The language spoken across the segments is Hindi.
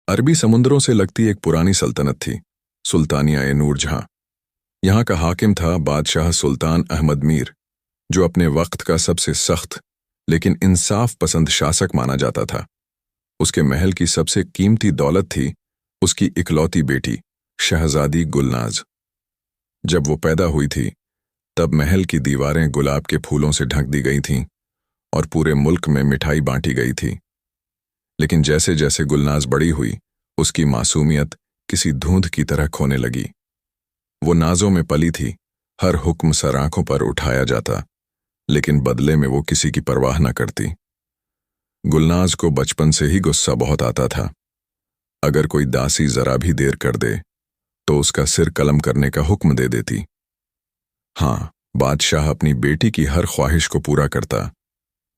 अरबी समुद्रों से लगती एक पुरानी सल्तनत थी, सुल्तानिया-ए-नूरजहां। यहाँ का हाकिम था बादशाह सुल्तान अहमद मीर, जो अपने वक्त का सबसे सख्त लेकिन इंसाफ पसंद शासक माना जाता था। उसके महल की सबसे कीमती दौलत थी उसकी इकलौती बेटी शहजादी गुलनाज। जब वो पैदा हुई थी तब महल की दीवारें गुलाब के फूलों से ढक दी गई थीं और पूरे मुल्क में मिठाई बांटी गई थी। लेकिन जैसे जैसे गुलनाज बड़ी हुई, उसकी मासूमियत किसी धुंध की तरह खोने लगी। वो नाजों में पली थी, हर हुक्म सर आंखों पर उठाया जाता, लेकिन बदले में वो किसी की परवाह न करती। गुलनाज को बचपन से ही गुस्सा बहुत आता था। अगर कोई दासी जरा भी देर कर दे तो उसका सिर कलम करने का हुक्म दे देती। हाँ, बादशाह अपनी बेटी की हर ख्वाहिश को पूरा करता,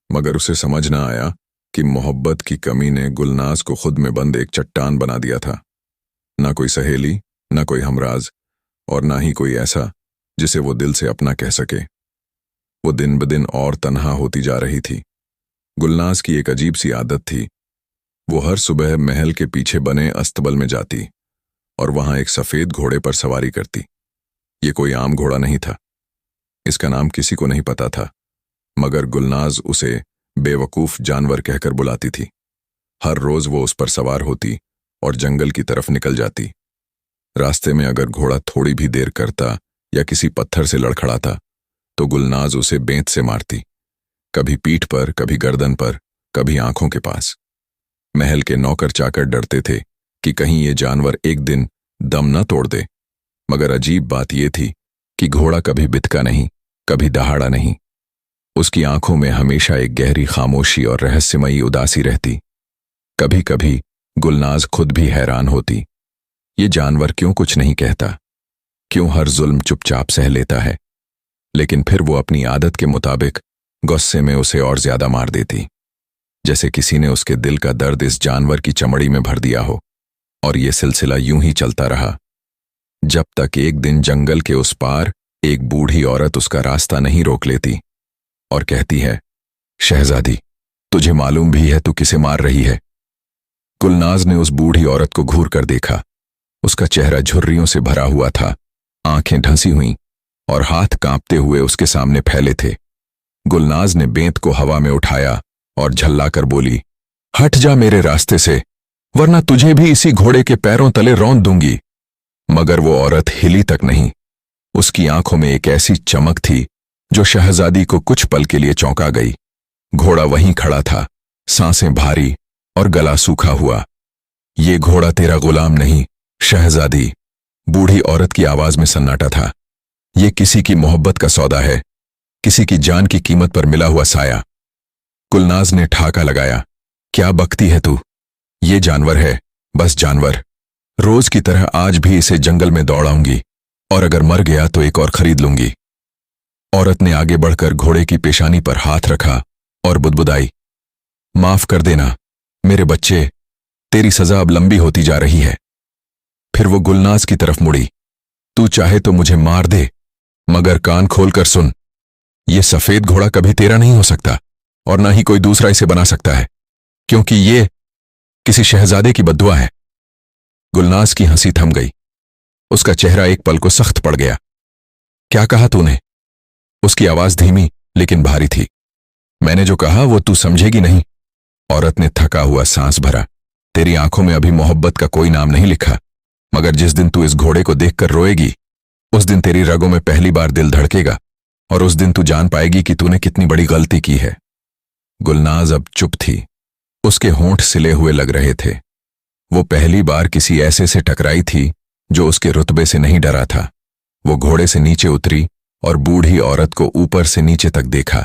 मगर उसे समझ न आया कि मोहब्बत की कमी ने गुलनाज को खुद में बंद एक चट्टान बना दिया था। ना कोई सहेली, ना कोई हमराज, और ना ही कोई ऐसा जिसे वो दिल से अपना कह सके। वो दिन ब दिन और तन्हा होती जा रही थी। गुलनाज की एक अजीब सी आदत थी। वो हर सुबह महल के पीछे बने अस्तबल में जाती और वहां एक सफेद घोड़े पर सवारी करती। ये कोई आम घोड़ा नहीं था। इसका नाम किसी को नहीं पता था, मगर गुलनाज उसे बेवकूफ जानवर कहकर बुलाती थी। हर रोज वो उस पर सवार होती और जंगल की तरफ निकल जाती। रास्ते में अगर घोड़ा थोड़ी भी देर करता या किसी पत्थर से लड़खड़ाता तो गुलनाज उसे बेंत से मारती, कभी पीठ पर, कभी गर्दन पर, कभी आंखों के पास। महल के नौकर चाकर डरते थे कि कहीं ये जानवर एक दिन दम न तोड़ दे, मगर अजीब बात यह थी कि घोड़ा कभी बितका नहीं, कभी दहाड़ा नहीं। उसकी आंखों में हमेशा एक गहरी खामोशी और रहस्यमयी उदासी रहती। कभी कभी गुलनाज खुद भी हैरान होती, ये जानवर क्यों कुछ नहीं कहता, क्यों हर जुल्म चुपचाप सह लेता है। लेकिन फिर वो अपनी आदत के मुताबिक गुस्से में उसे और ज्यादा मार देती, जैसे किसी ने उसके दिल का दर्द इस जानवर की चमड़ी में भर दिया हो। और ये सिलसिला यूं ही चलता रहा, जब तक एक दिन जंगल के उस पार एक बूढ़ी औरत उसका रास्ता नहीं रोक लेती और कहती है, शहजादी, तुझे मालूम भी है तू किसे मार रही है? गुलनाज ने उस बूढ़ी औरत को घूर कर देखा। उसका चेहरा झुर्रियों से भरा हुआ था, आंखें ढंसी हुईं और हाथ कांपते हुए उसके सामने फैले थे। गुलनाज ने बेंत को हवा में उठाया और झल्लाकर बोली, हट जा मेरे रास्ते से, वरना तुझे भी इसी घोड़े के पैरों तले रौंद दूंगी। मगर वो औरत हिली तक नहीं। उसकी आंखों में एक ऐसी चमक थी जो शहजादी को कुछ पल के लिए चौंका गई। घोड़ा वहीं खड़ा था, सांसें भारी और गला सूखा हुआ। ये घोड़ा तेरा गुलाम नहीं शहजादी, बूढ़ी औरत की आवाज में सन्नाटा था। ये किसी की मोहब्बत का सौदा है, किसी की जान की कीमत पर मिला हुआ साया। गुलनाज ने ठाका लगाया, क्या बकती है तू? ये जानवर है, बस जानवर। रोज की तरह आज भी इसे जंगल में दौड़ाऊंगी और अगर मर गया तो एक और खरीद लूंगी। औरत ने आगे बढ़कर घोड़े की पेशानी पर हाथ रखा और बुदबुदाई, माफ कर देना मेरे बच्चे, तेरी सजा अब लंबी होती जा रही है। फिर वो गुलनाज की तरफ मुड़ी, तू चाहे तो मुझे मार दे, मगर कान खोलकर सुन, ये सफेद घोड़ा कभी तेरा नहीं हो सकता और ना ही कोई दूसरा इसे बना सकता है, क्योंकि ये किसी शहजादे की बद्दुआ है। गुलनाज की हंसी थम गई। उसका चेहरा एक पल को सख्त पड़ गया। क्या कहा तूने? उसकी आवाज धीमी लेकिन भारी थी। मैंने जो कहा वो तू समझेगी नहीं। औरत ने थका हुआ सांस भरा। तेरी आंखों में अभी मोहब्बत का कोई नाम नहीं लिखा, मगर जिस दिन तू इस घोड़े को देखकर रोएगी, उस दिन तेरी रगों में पहली बार दिल धड़केगा और उस दिन तू जान पाएगी कि तूने कितनी बड़ी गलती की है। गुलनाज अब चुप थी। उसके होंठ सिले हुए लग रहे थे। वो पहली बार किसी ऐसे से टकराई थी जो उसके रुतबे से नहीं डरा था। वो घोड़े से नीचे उतरी और बूढ़ी औरत को ऊपर से नीचे तक देखा,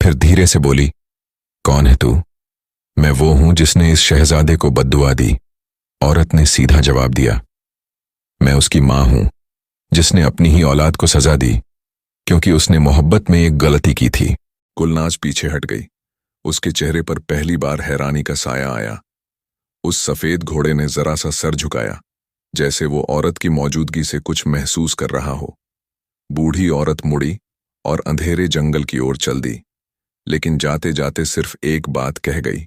फिर धीरे से बोली, कौन है तू? मैं वो हूं जिसने इस शहजादे को बद्दुआ दी। औरत ने सीधा जवाब दिया, मैं उसकी मां हूं जिसने अपनी ही औलाद को सजा दी क्योंकि उसने मोहब्बत में एक गलती की थी। गुलनाज पीछे हट गई। उसके चेहरे पर पहली बार हैरानी का साया आया। उस सफेद घोड़े ने जरा सा सर झुकाया, जैसे वो औरत की मौजूदगी से कुछ महसूस कर रहा हो। बूढ़ी औरत मुड़ी और अंधेरे जंगल की ओर चल दी, लेकिन जाते जाते सिर्फ एक बात कह गई,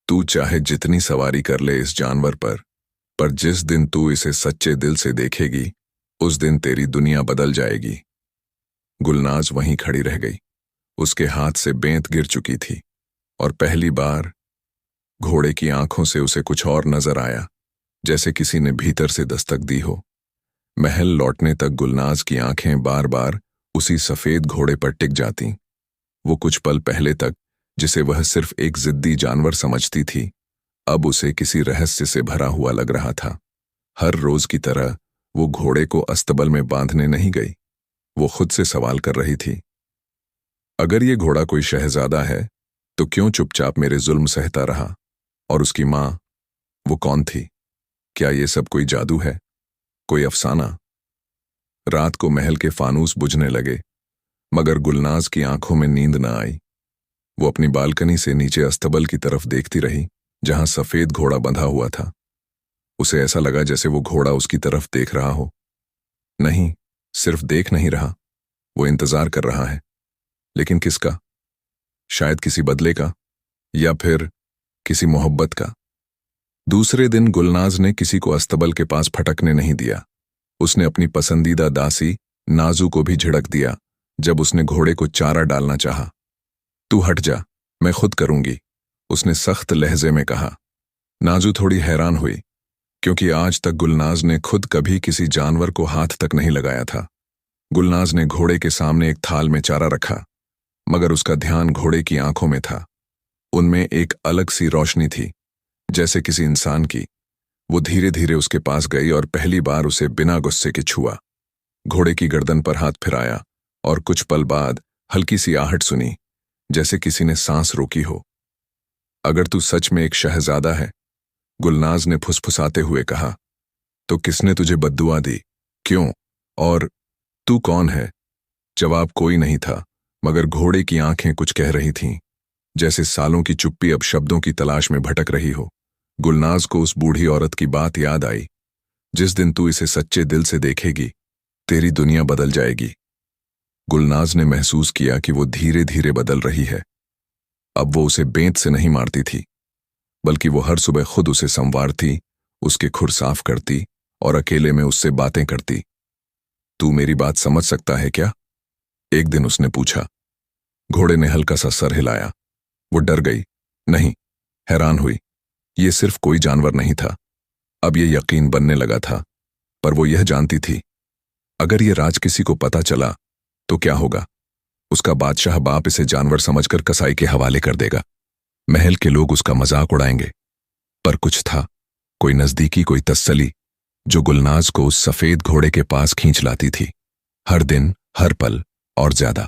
तू चाहे जितनी सवारी कर ले इस जानवर पर, पर जिस दिन तू इसे सच्चे दिल से देखेगी उस दिन तेरी दुनिया बदल जाएगी। गुलनाज वहीं खड़ी रह गई। उसके हाथ से बेंत गिर चुकी थी और पहली बार घोड़े की आंखों से उसे कुछ और नजर आया, जैसे किसी ने भीतर से दस्तक दी हो। महल लौटने तक गुलनाज की आंखें बार बार उसी सफेद घोड़े पर टिक जातीं। वो कुछ पल पहले तक जिसे वह सिर्फ एक जिद्दी जानवर समझती थी, अब उसे किसी रहस्य से भरा हुआ लग रहा था। हर रोज की तरह वो घोड़े को अस्तबल में बांधने नहीं गई। वो खुद से सवाल कर रही थी, अगर ये घोड़ा कोई शहजादा है तो क्यों चुपचाप मेरे जुल्म सहता रहा? और उसकी मां, वो कौन थी? क्या ये सब कोई जादू है, कोई अफसाना? रात को महल के फानूस बुझने लगे, मगर गुलनाज की आंखों में नींद न आई। वो अपनी बालकनी से नीचे अस्तबल की तरफ देखती रही, जहां सफेद घोड़ा बंधा हुआ था। उसे ऐसा लगा जैसे वो घोड़ा उसकी तरफ देख रहा हो। नहीं, सिर्फ देख नहीं रहा, वो इंतजार कर रहा है। लेकिन किसका? शायद किसी बदले का, या फिर किसी मोहब्बत का। दूसरे दिन गुलनाज ने किसी को अस्तबल के पास फटकने नहीं दिया। उसने अपनी पसंदीदा दासी नाजू को भी झिड़क दिया जब उसने घोड़े को चारा डालना चाहा। तू हट जा, मैं खुद करूंगी, उसने सख्त लहजे में कहा। नाजू थोड़ी हैरान हुई, क्योंकि आज तक गुलनाज ने खुद कभी किसी जानवर को हाथ तक नहीं लगाया था। गुलनाज ने घोड़े के सामने एक थाल में चारा रखा, मगर उसका ध्यान घोड़े की आंखों में था। उनमें एक अलग सी रोशनी थी, जैसे किसी इंसान की। वो धीरे धीरे उसके पास गई और पहली बार उसे बिना गुस्से के छुआ। घोड़े की गर्दन पर हाथ फिराया और कुछ पल बाद हल्की सी आहट सुनी, जैसे किसी ने सांस रोकी हो। अगर तू सच में एक शहजादा है, गुलनाज ने फुसफुसाते हुए कहा, तो किसने तुझे बद्दुआ दी? क्यों? और तू कौन है? जवाब कोई नहीं था, मगर घोड़े की आंखें कुछ कह रही थीं, जैसे सालों की चुप्पी अब शब्दों की तलाश में भटक रही हो। गुलनाज को उस बूढ़ी औरत की बात याद आई, जिस दिन तू इसे सच्चे दिल से देखेगी तेरी दुनिया बदल जाएगी। गुलनाज ने महसूस किया कि वो धीरे धीरे बदल रही है। अब वो उसे बेंत से नहीं मारती थी, बल्कि वो हर सुबह खुद उसे संवारती, उसके खुर साफ करती और अकेले में उससे बातें करती। तू मेरी बात समझ सकता है क्या? एक दिन उसने पूछा। घोड़े ने हल्का सा सर हिलाया। वो डर गई, नहीं, हैरान हुई। ये सिर्फ कोई जानवर नहीं था, अब ये यकीन बनने लगा था। पर वो यह जानती थी, अगर ये राज किसी को पता चला तो क्या होगा? उसका बादशाह बाप इसे जानवर समझकर कसाई के हवाले कर देगा। महल के लोग उसका मजाक उड़ाएंगे। पर कुछ था, कोई नजदीकी, कोई तसल्ली, जो गुलनाज को उस सफेद घोड़े के पास खींच लाती थी। हर दिन, हर पल और ज्यादा,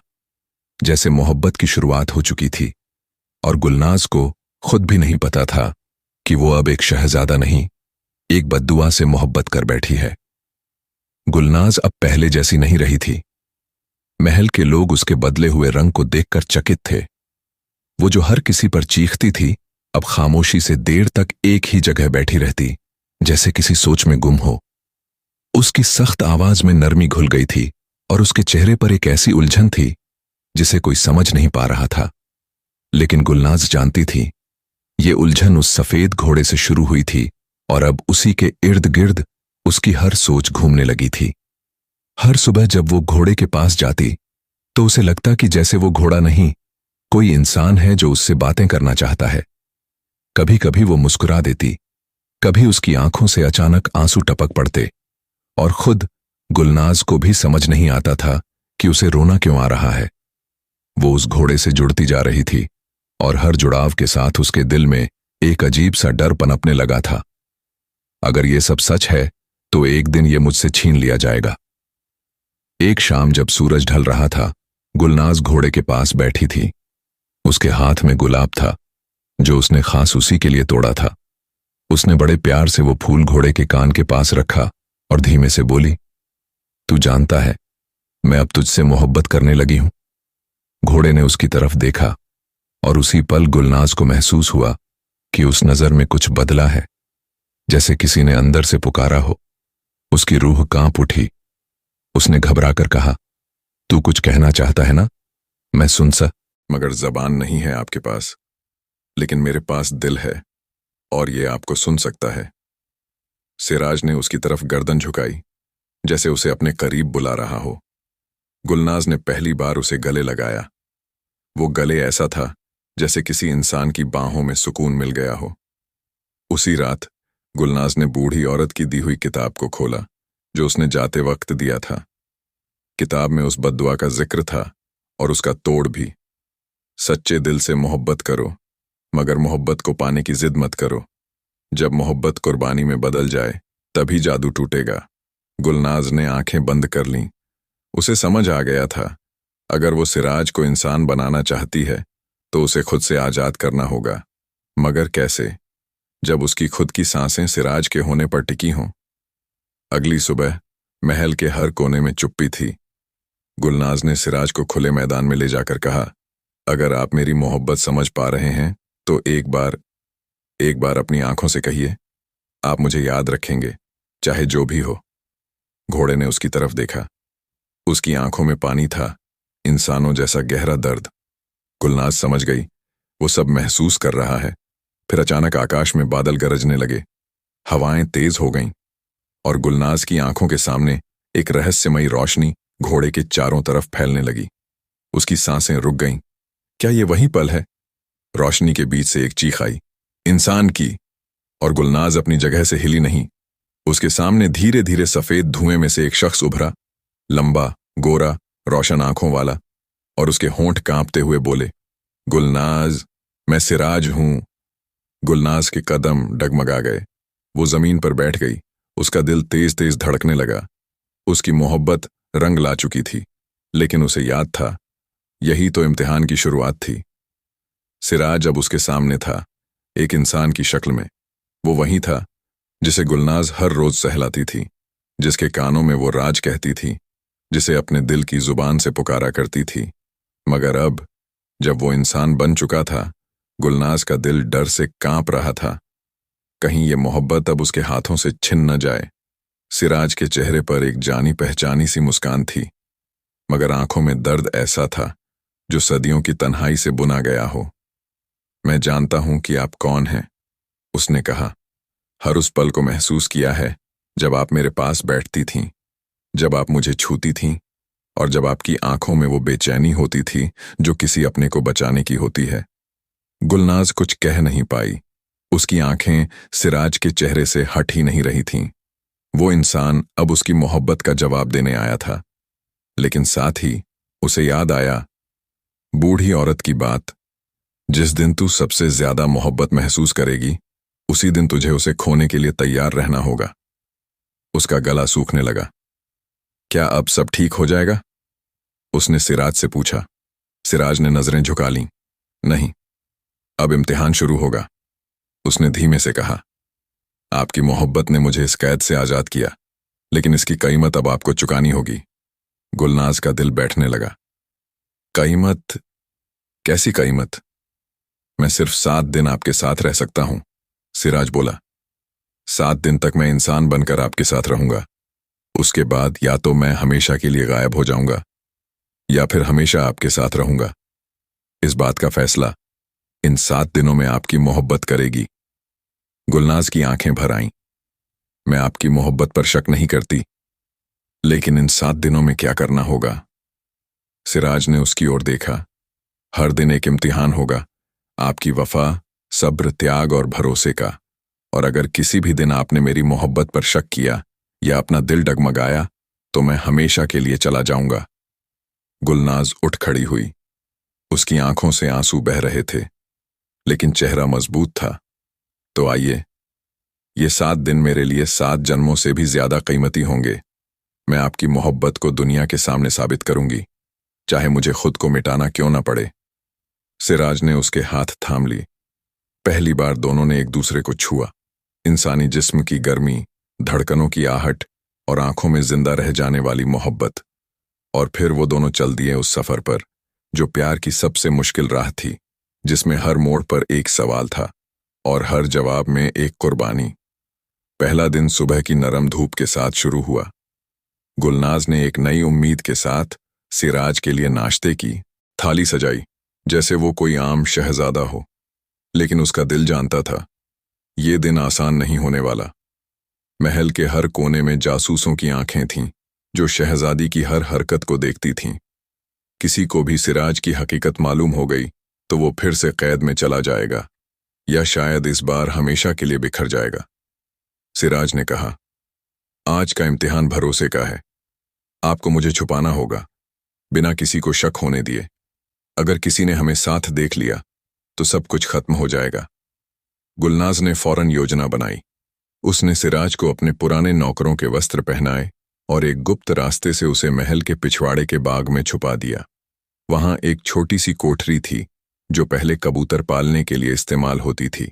जैसे मोहब्बत की शुरुआत हो चुकी थी। और गुलनाज को खुद भी नहीं पता था कि वो अब एक शहजादा नहीं, एक बद्दुआ से मोहब्बत कर बैठी है। गुलनाज अब पहले जैसी नहीं रही थी। महल के लोग उसके बदले हुए रंग को देखकर चकित थे। वो जो हर किसी पर चीखती थी, अब खामोशी से देर तक एक ही जगह बैठी रहती, जैसे किसी सोच में गुम हो। उसकी सख्त आवाज में नरमी घुल गई थी और उसके चेहरे पर एक ऐसी उलझन थी जिसे कोई समझ नहीं पा रहा था। लेकिन गुलनाज जानती थी, ये उलझन उस सफेद घोड़े से शुरू हुई थी और अब उसी के इर्द गिर्द उसकी हर सोच घूमने लगी थी। हर सुबह जब वो घोड़े के पास जाती तो उसे लगता कि जैसे वो घोड़ा नहीं, कोई इंसान है जो उससे बातें करना चाहता है। कभी कभी वो मुस्कुरा देती, कभी उसकी आंखों से अचानक आंसू टपक पड़ते, और खुद गुलनाज को भी समझ नहीं आता था कि उसे रोना क्यों आ रहा है। वो उस घोड़े से जुड़ती जा रही थी और हर जुड़ाव के साथ उसके दिल में एक अजीब सा डर पनपने लगा था। अगर ये सब सच है तो एक दिन ये मुझसे छीन लिया जाएगा। एक शाम जब सूरज ढल रहा था, गुलनाज घोड़े के पास बैठी थी। उसके हाथ में गुलाब था, जो उसने खास उसी के लिए तोड़ा था। उसने बड़े प्यार से वो फूल घोड़े के कान के पास रखा और धीमे से बोली, तू जानता है, मैं अब तुझसे मोहब्बत करने लगी हूं। घोड़े ने उसकी तरफ देखा और उसी पल गुलनाज को महसूस हुआ कि उस नजर में कुछ बदला है, जैसे किसी ने अंदर से पुकारा हो। उसकी रूह कांप उठी। उसने घबराकर कहा, तू कुछ कहना चाहता है ना? मैं सुन सा। मगर जबान नहीं है आपके पास, लेकिन मेरे पास दिल है और ये आपको सुन सकता है। सिराज ने उसकी तरफ गर्दन झुकाई, जैसे उसे अपने करीब बुला रहा हो। गुलनाज ने पहली बार उसे गले लगाया। वो गले ऐसा था जैसे किसी इंसान की बाहों में सुकून मिल गया हो। उसी रात गुलनाज ने बूढ़ी औरत की दी हुई किताब को खोला जो उसने जाते वक्त दिया था। किताब में उस बद्दुआ का जिक्र था और उसका तोड़ भी। सच्चे दिल से मोहब्बत करो, मगर मोहब्बत को पाने की जिद मत करो। जब मोहब्बत कुर्बानी में बदल जाए तभी जादू टूटेगा। गुलनाज ने आंखें बंद कर लीं। उसे समझ आ गया था, अगर वो सिराज को इंसान बनाना चाहती है तो उसे खुद से आजाद करना होगा। मगर कैसे, जब उसकी खुद की सांसें सिराज के होने पर टिकी हों। अगली सुबह महल के हर कोने में चुप्पी थी। गुलनाज ने सिराज को खुले मैदान में ले जाकर कहा, अगर आप मेरी मोहब्बत समझ पा रहे हैं तो एक बार अपनी आंखों से कहिए, आप मुझे याद रखेंगे, चाहे जो भी हो। घोड़े ने उसकी तरफ देखा। उसकी आंखों में पानी था, इंसानों जैसा गहरा दर्द। गुलनाज समझ गई वो सब महसूस कर रहा है। फिर अचानक आकाश में बादल गरजने लगे, हवाएं तेज हो गईं और गुलनाज की आंखों के सामने एक रहस्यमयी रोशनी घोड़े के चारों तरफ फैलने लगी। उसकी सांसें रुक गईं। क्या ये वही पल है? रोशनी के बीच से एक चीख आई, इंसान की, और गुलनाज अपनी जगह से हिली नहीं। उसके सामने धीरे धीरे सफेद धुएं में से एक शख्स उभरा, लंबा, गोरा, रोशन आंखों वाला, और उसके होंठ कांपते हुए बोले, गुलनाज, मैं सिराज हूं। गुलनाज के कदम डगमगा गए। वो जमीन पर बैठ गई। उसका दिल तेज तेज धड़कने लगा। उसकी मोहब्बत रंग ला चुकी थी, लेकिन उसे याद था, यही तो इम्तिहान की शुरुआत थी। सिराज अब उसके सामने था, एक इंसान की शक्ल में। वो वही था जिसे गुलनाज हर रोज सहलाती थी, जिसके कानों में वो राज कहती थी, जिसे अपने दिल की जुबान से पुकारा करती थी। मगर अब जब वो इंसान बन चुका था, गुलनाज का दिल डर से कांप रहा था। कहीं ये मोहब्बत अब उसके हाथों से छिन न जाए। सिराज के चेहरे पर एक जानी पहचानी सी मुस्कान थी, मगर आंखों में दर्द ऐसा था जो सदियों की तन्हाई से बुना गया हो। मैं जानता हूं कि आप कौन हैं, उसने कहा। हर उस पल को महसूस किया है जब आप मेरे पास बैठती थीं, जब आप मुझे छूती थीं, और जब आपकी आंखों में वो बेचैनी होती थी जो किसी अपने को बचाने की होती है। गुलनाज कुछ कह नहीं पाई। उसकी आंखें सिराज के चेहरे से हट ही नहीं रही थीं। वो इंसान अब उसकी मोहब्बत का जवाब देने आया था, लेकिन साथ ही उसे याद आया बूढ़ी औरत की बात, जिस दिन तू सबसे ज्यादा मोहब्बत महसूस करेगी, उसी दिन तुझे उसे खोने के लिए तैयार रहना होगा। उसका गला सूखने लगा। क्या अब सब ठीक हो जाएगा? उसने सिराज से पूछा। सिराज ने नजरें झुका लीं। नहीं, अब इम्तिहान शुरू होगा, उसने धीमे से कहा। आपकी मोहब्बत ने मुझे इस कैद से आजाद किया, लेकिन इसकी कीमत अब आपको चुकानी होगी। गुलनाज का दिल बैठने लगा। कीमत? कैसी कीमत? मैं सिर्फ 7 दिन आपके साथ रह सकता हूं, सिराज बोला। 7 दिन तक मैं इंसान बनकर आपके साथ रहूंगा। उसके बाद या तो मैं हमेशा के लिए गायब हो जाऊंगा, या फिर हमेशा आपके साथ रहूंगा। इस बात का फैसला इन 7 दिनों में आपकी मोहब्बत करेगी। गुलनाज की आंखें भर आईं। मैं आपकी मोहब्बत पर शक नहीं करती, लेकिन इन 7 दिनों में क्या करना होगा? सिराज ने उसकी ओर देखा। हर दिन एक इम्तिहान होगा, आपकी वफा, सब्र, त्याग और भरोसे का। और अगर किसी भी दिन आपने मेरी मोहब्बत पर शक किया या अपना दिल डगमगाया, तो मैं हमेशा के लिए चला जाऊंगा। गुलनाज उठ खड़ी हुई। उसकी आंखों से आंसू बह रहे थे, लेकिन चेहरा मजबूत था। तो आइए, ये 7 दिन मेरे लिए 7 जन्मों से भी ज्यादा कीमती होंगे। मैं आपकी मोहब्बत को दुनिया के सामने साबित करूंगी, चाहे मुझे खुद को मिटाना क्यों ना पड़े। सिराज ने उसके हाथ थाम ली। पहली बार दोनों ने एक दूसरे को छुआ। इंसानी जिस्म की गर्मी, धड़कनों की आहट और आंखों में जिंदा रह जाने वाली मोहब्बत। और फिर वो दोनों चल दिए उस सफर पर, जो प्यार की सबसे मुश्किल राह थी, जिसमें हर मोड़ पर एक सवाल था और हर जवाब में एक कुर्बानी। पहला दिन सुबह की नरम धूप के साथ शुरू हुआ। गुलनाज ने एक नई उम्मीद के साथ सिराज के लिए नाश्ते की थाली सजाई, जैसे वो कोई आम शहजादा हो। लेकिन उसका दिल जानता था, ये दिन आसान नहीं होने वाला। महल के हर कोने में जासूसों की आंखें थीं, जो शहजादी की हर हरकत को देखती थीं। किसी को भी सिराज की हकीकत मालूम हो गई तो वो फिर से कैद में चला जाएगा, या शायद इस बार हमेशा के लिए बिखर जाएगा। सिराज ने कहा, आज का इम्तिहान भरोसे का है। आपको मुझे छुपाना होगा, बिना किसी को शक होने दिए। अगर किसी ने हमें साथ देख लिया तो सब कुछ खत्म हो जाएगा। गुलनाज ने फौरन योजना बनाई। उसने सिराज को अपने पुराने नौकरों के वस्त्र पहनाए और एक गुप्त रास्ते से उसे महल के पिछवाड़े के बाग में छुपा दिया। वहां एक छोटी सी कोठरी थी जो पहले कबूतर पालने के लिए इस्तेमाल होती थी।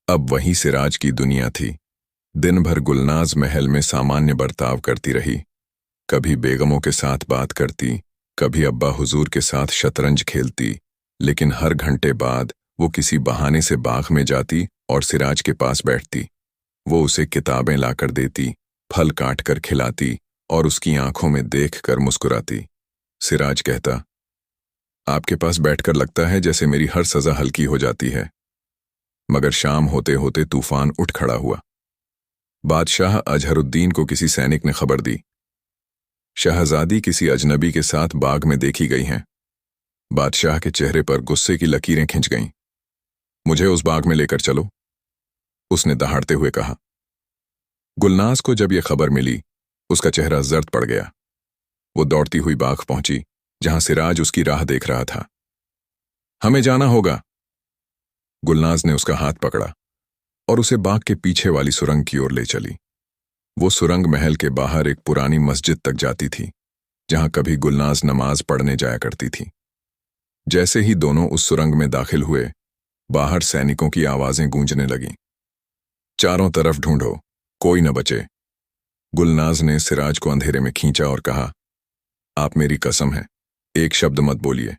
अब वही सिराज की दुनिया थी। दिन भर गुलनाज महल में सामान्य बर्ताव करती रही। कभी बेगमों के साथ बात करती, कभी अब्बा हुजूर के साथ शतरंज खेलती, लेकिन हर घंटे बाद वो किसी बहाने से बाग में जाती और सिराज के पास बैठती। वो उसे किताबें लाकर देती, फल काट कर खिलाती और उसकी आंखों में देखकर मुस्कुराती। सिराज कहता, आपके पास बैठकर लगता है जैसे मेरी हर सजा हल्की हो जाती है। मगर शाम होते होते तूफान उठ खड़ा हुआ। बादशाह अजहरुद्दीन को किसी सैनिक ने खबर दी, शहजादी किसी अजनबी के साथ बाग में देखी गई हैं। बादशाह के चेहरे पर गुस्से की लकीरें खिंच गईं। मुझे उस बाग में लेकर चलो, उसने दहाड़ते हुए कहा। गुलनाज को जब यह खबर मिली, उसका चेहरा जर्द पड़ गया। वो दौड़ती हुई बाग पहुंची जहां सिराज उसकी राह देख रहा था। हमें जाना होगा। गुलनाज ने उसका हाथ पकड़ा और उसे बाग के पीछे वाली सुरंग की ओर ले चली। वो सुरंग महल के बाहर एक पुरानी मस्जिद तक जाती थी, जहां कभी गुलनाज नमाज पढ़ने जाया करती थी। जैसे ही दोनों उस सुरंग में दाखिल हुए, बाहर सैनिकों की आवाजें गूंजने लगीं। चारों तरफ ढूंढो, कोई न बचे। गुलनाज ने सिराज को अंधेरे में खींचा और कहा, आप मेरी कसम है, एक शब्द मत बोलिए।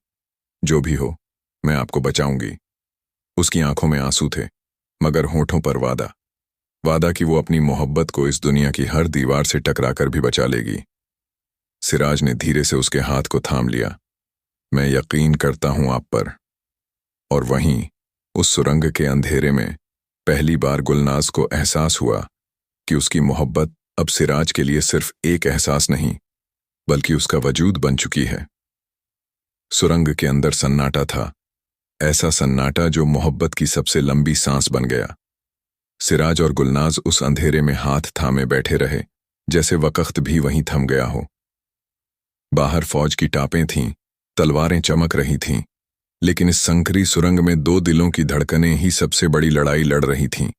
जो भी हो, मैं आपको बचाऊंगी। उसकी आंखों में आंसू थे, मगर होठों पर वादा कि वो अपनी मोहब्बत को इस दुनिया की हर दीवार से टकराकर भी बचा लेगी। सिराज ने धीरे से उसके हाथ को थाम लिया। मैं यकीन करता हूं आप पर। और वहीं उस सुरंग के अंधेरे में पहली बार गुलनाज को एहसास हुआ कि उसकी मोहब्बत अब सिराज के लिए सिर्फ एक एहसास नहीं, बल्कि उसका वजूद बन चुकी है। सुरंग के अंदर सन्नाटा था, ऐसा सन्नाटा जो मोहब्बत की सबसे लंबी सांस बन गया। सिराज और गुलनाज उस अंधेरे में हाथ थामे बैठे रहे, जैसे वक्त भी वहीं थम गया हो। बाहर फौज की टापें थीं, तलवारें चमक रही थीं, लेकिन इस संकरी सुरंग में दो दिलों की धड़कनें ही सबसे बड़ी लड़ाई लड़ रही थीं,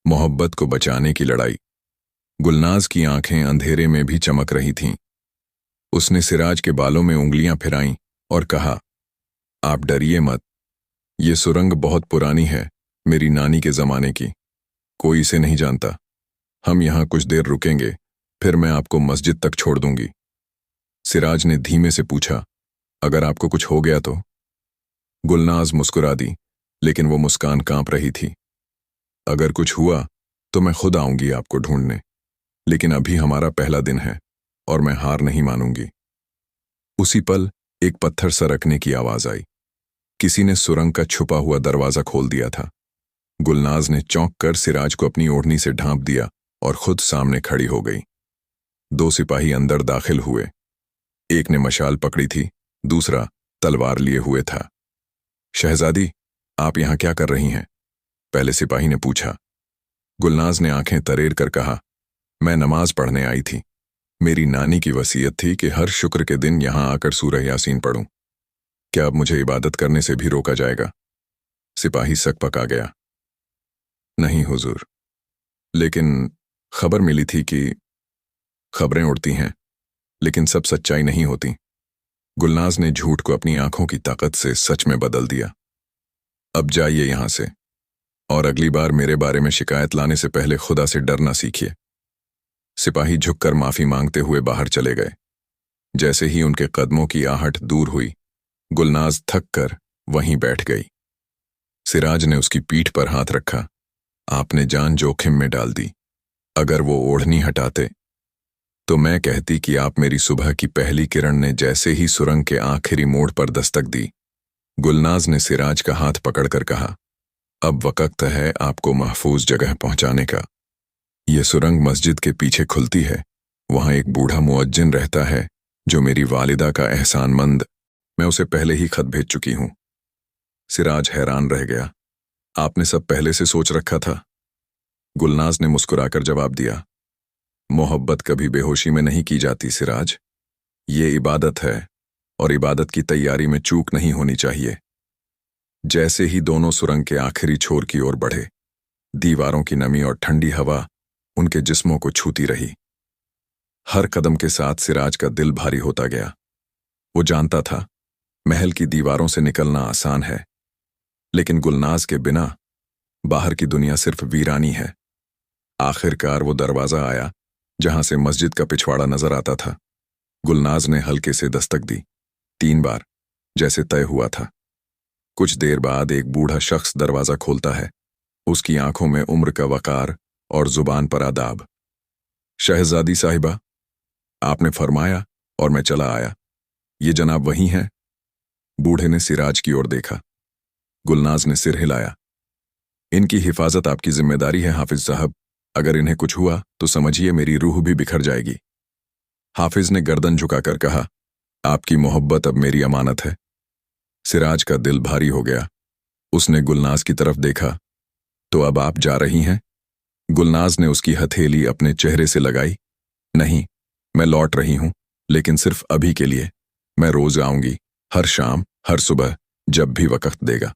मोहब्बत को बचाने की लड़ाई। गुलनाज की आंखें अंधेरे में भी चमक रही थीं। उसने सिराज के बालों में उंगलियां फिराईं और कहा, आप डरिए मत। ये सुरंग बहुत पुरानी है, मेरी नानी के जमाने की। कोई इसे नहीं जानता। हम यहां कुछ देर रुकेंगे, फिर मैं आपको मस्जिद तक छोड़ दूंगी। सिराज ने धीमे से पूछा, अगर आपको कुछ हो गया तो? गुलनाज मुस्कुरा दी, लेकिन वो मुस्कान कांप रही थी। अगर कुछ हुआ तो मैं खुद आऊंगी आपको ढूंढने, लेकिन अभी हमारा पहला दिन है और मैं हार नहीं मानूंगी। उसी पल एक पत्थर सरकने की आवाज आई। किसी ने सुरंग का छुपा हुआ दरवाजा खोल दिया था। गुलनाज ने चौंक कर सिराज को अपनी ओढ़नी से ढांप दिया और खुद सामने खड़ी हो गई। दो सिपाही अंदर दाखिल हुए। एक ने मशाल पकड़ी थी, दूसरा तलवार लिए हुए था। शहजादी, आप यहां क्या कर रही हैं? पहले सिपाही ने पूछा। गुलनाज ने आंखें तरेर कर कहा, मैं नमाज पढ़ने आई थी। मेरी नानी की वसीयत थी कि हर शुक्र के दिन यहां आकर सूरह यासीन पढ़ूं। क्या अब मुझे इबादत करने से भी रोका जाएगा? सिपाही सकपका गया। नहीं हुजूर, लेकिन खबर मिली थी कि खबरें उड़ती हैं, लेकिन सब सच्चाई नहीं होती। गुलनाज ने झूठ को अपनी आंखों की ताकत से सच में बदल दिया। अब जाइए यहां से, और अगली बार मेरे बारे में शिकायत लाने से पहले खुदा से डरना सीखिए। सिपाही झुककर माफी मांगते हुए बाहर चले गए। जैसे ही उनके कदमों की आहट दूर हुई, गुलनाज थक कर वहीं बैठ गई। सिराज ने उसकी पीठ पर हाथ रखा। आपने जान जोखिम में डाल दी। अगर वो ओढ़नी हटाते तो मैं कहती कि आप मेरी सुबह की पहली किरण ने जैसे ही सुरंग के आखिरी मोड़ पर दस्तक दी। गुलनाज ने सिराज का हाथ पकड़कर कहा, अब वक्त है आपको महफूज जगह पहुंचाने का। ये सुरंग मस्जिद के पीछे खुलती है। वहां एक बूढ़ा मुअज्जिन रहता है जो मेरी वालिदा का एहसानमंद। मैं उसे पहले ही खत भेज चुकी हूं। सिराज हैरान रह गया। आपने सब पहले से सोच रखा था? गुलनाज ने मुस्कुराकर जवाब दिया, मोहब्बत कभी बेहोशी में नहीं की जाती सिराज। ये इबादत है और इबादत की तैयारी में चूक नहीं होनी चाहिए। जैसे ही दोनों सुरंग के आखिरी छोर की ओर बढ़े, दीवारों की नमी और ठंडी हवा उनके जिस्मों को छूती रही। हर कदम के साथ सिराज का दिल भारी होता गया। वो जानता था महल की दीवारों से निकलना आसान है, लेकिन गुलनाज के बिना बाहर की दुनिया सिर्फ वीरानी है। आखिरकार वो दरवाजा आया जहां से मस्जिद का पिछवाड़ा नजर आता था। गुलनाज ने हल्के से दस्तक दी, 3 बार, जैसे तय हुआ था। कुछ देर बाद एक बूढ़ा शख्स दरवाजा खोलता है। उसकी आंखों में उम्र का वकार और जुबान पर आदाब। शहजादी साहिबा, आपने फरमाया और मैं चला आया। ये जनाब वही हैं? बूढ़े ने सिराज की ओर देखा। गुलनाज ने सिर हिलाया। इनकी हिफाजत आपकी जिम्मेदारी है हाफिज साहब। अगर इन्हें कुछ हुआ तो समझिए मेरी रूह भी बिखर जाएगी। हाफिज ने गर्दन झुकाकर कहा, आपकी मोहब्बत अब मेरी अमानत है। सिराज का दिल भारी हो गया। उसने गुलनाज की तरफ देखा। तो अब आप जा रही हैं? गुलनाज ने उसकी हथेली अपने चेहरे से लगाई। नहीं, मैं लौट रही हूं, लेकिन सिर्फ अभी के लिए। मैं रोज आऊंगी, हर शाम, हर सुबह, जब भी वक्त देगा।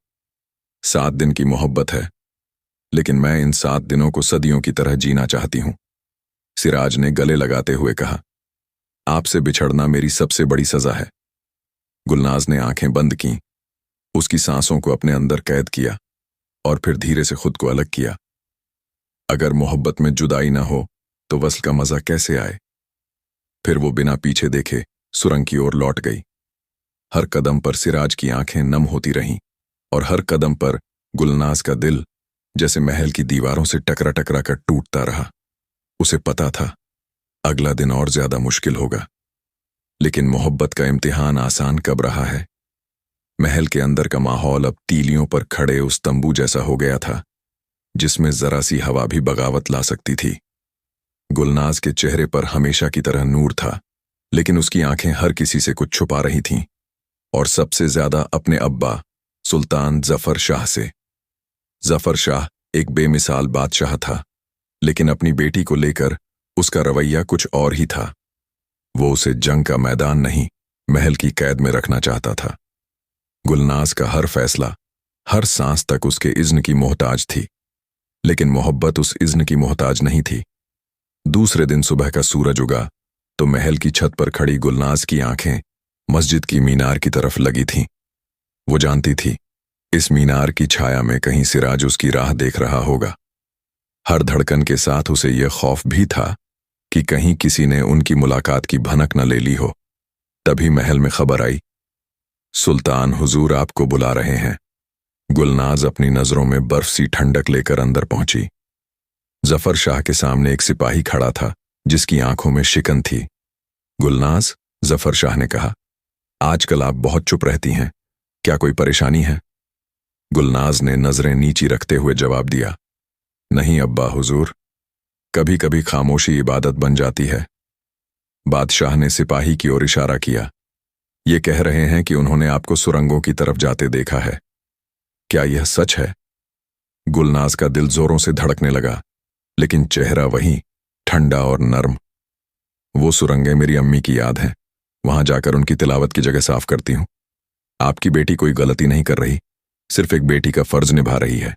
7 दिन की मोहब्बत है, लेकिन मैं इन 7 दिनों को सदियों की तरह जीना चाहती हूं। सिराज ने गले लगाते हुए कहा, आपसे बिछड़ना मेरी सबसे बड़ी सजा है। गुलनाज ने आंखें बंद कीं, उसकी सांसों को अपने अंदर कैद किया और फिर धीरे से खुद को अलग किया। अगर मोहब्बत में जुदाई ना हो तो वस्ल का मजा कैसे आए? फिर वो बिना पीछे देखे सुरंग की ओर लौट गई। हर कदम पर सिराज की आंखें नम होती रहीं और हर कदम पर गुलनाज का दिल जैसे महल की दीवारों से टकरा टकरा कर टूटता रहा। उसे पता था अगला दिन और ज्यादा मुश्किल होगा, लेकिन मोहब्बत का इम्तिहान आसान कब रहा है? महल के अंदर का माहौल अब तीलियों पर खड़े उस तंबू जैसा हो गया था जिसमें जरा सी हवा भी बगावत ला सकती थी। गुलनाज के चेहरे पर हमेशा की तरह नूर था, लेकिन उसकी आंखें हर किसी से कुछ छुपा रही थीं, और सबसे ज्यादा अपने अब्बा सुल्तान जफर शाह से। जफर शाह एक बेमिसाल बादशाह था, लेकिन अपनी बेटी को लेकर उसका रवैया कुछ और ही था। वो उसे जंग का मैदान नहीं, महल की कैद में रखना चाहता था। गुलनाज का हर फैसला, हर सांस तक उसके इज़्न की मोहताज थी, लेकिन मोहब्बत उस इज़्न की मोहताज नहीं थी। दूसरे दिन सुबह का सूरज उगा तो महल की छत पर खड़ी गुलनाज की आंखें मस्जिद की मीनार की तरफ लगी थीं। वो जानती थी इस मीनार की छाया में कहीं सिराज उसकी राह देख रहा होगा। हर धड़कन के साथ उसे यह खौफ भी था कि कहीं किसी ने उनकी मुलाकात की भनक न ले ली हो। तभी महल में खबर आई, सुल्तान हुजूर आपको बुला रहे हैं। गुलनाज अपनी नजरों में बर्फ सी ठंडक लेकर अंदर पहुंची। जफर शाह के सामने एक सिपाही खड़ा था जिसकी आंखों में शिकन थी। गुलनाज, जफर शाह ने कहा, आजकल आप बहुत चुप रहती हैं, क्या कोई परेशानी है? गुलनाज ने नजरें नीची रखते हुए जवाब दिया, नहीं अब्बा हुजूर, कभी कभी खामोशी इबादत बन जाती है। बादशाह ने सिपाही की ओर इशारा किया। ये कह रहे हैं कि उन्होंने आपको सुरंगों की तरफ जाते देखा है। क्या यह सच है? गुलनाज का दिल जोरों से धड़कने लगा, लेकिन चेहरा वही, ठंडा और नर्म। वो सुरंगें मेरी अम्मी की याद हैं, वहां जाकर उनकी तिलावत की जगह साफ करती हूं। आपकी बेटी कोई गलती नहीं कर रही, सिर्फ एक बेटी का फर्ज निभा रही है।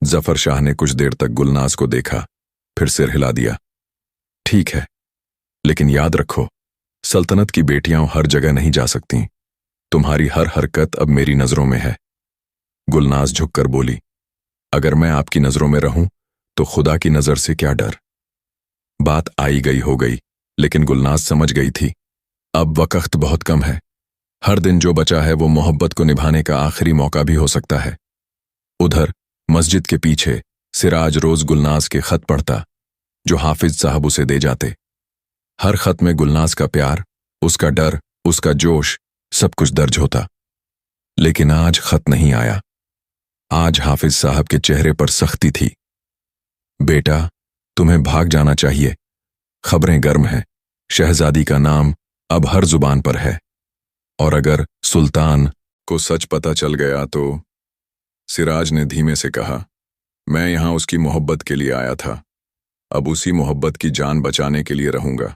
जफर शाह ने कुछ देर तक गुलनाज को देखा, फिर सिर हिला दिया। ठीक है, लेकिन याद रखो, सल्तनत की बेटियां हर जगह नहीं जा सकती। तुम्हारी हर हरकत अब मेरी नजरों में है। गुलनाज झुककर बोली, अगर मैं आपकी नजरों में रहूं तो खुदा की नजर से क्या डर। बात आई गई हो गई, लेकिन गुलनाज समझ गई थी अब वक्त बहुत कम है। हर दिन जो बचा है वो मोहब्बत को निभाने का आखिरी मौका भी हो सकता है। उधर मस्जिद के पीछे सिराज रोज गुलनाज के खत पढ़ता जो हाफिज साहब उसे दे जाते। हर खत में गुलनाज का प्यार, उसका डर, उसका जोश, सब कुछ दर्ज होता। लेकिन आज खत नहीं आया। आज हाफिज साहब के चेहरे पर सख्ती थी। बेटा, तुम्हें भाग जाना चाहिए। खबरें गर्म हैं। शहजादी का नाम अब हर जुबान पर है। और अगर सुल्तान को सच पता चल गया तो। सिराज ने धीमे से कहा, मैं यहां उसकी मोहब्बत के लिए आया था। अब उसी मोहब्बत की जान बचाने के लिए रहूंगा।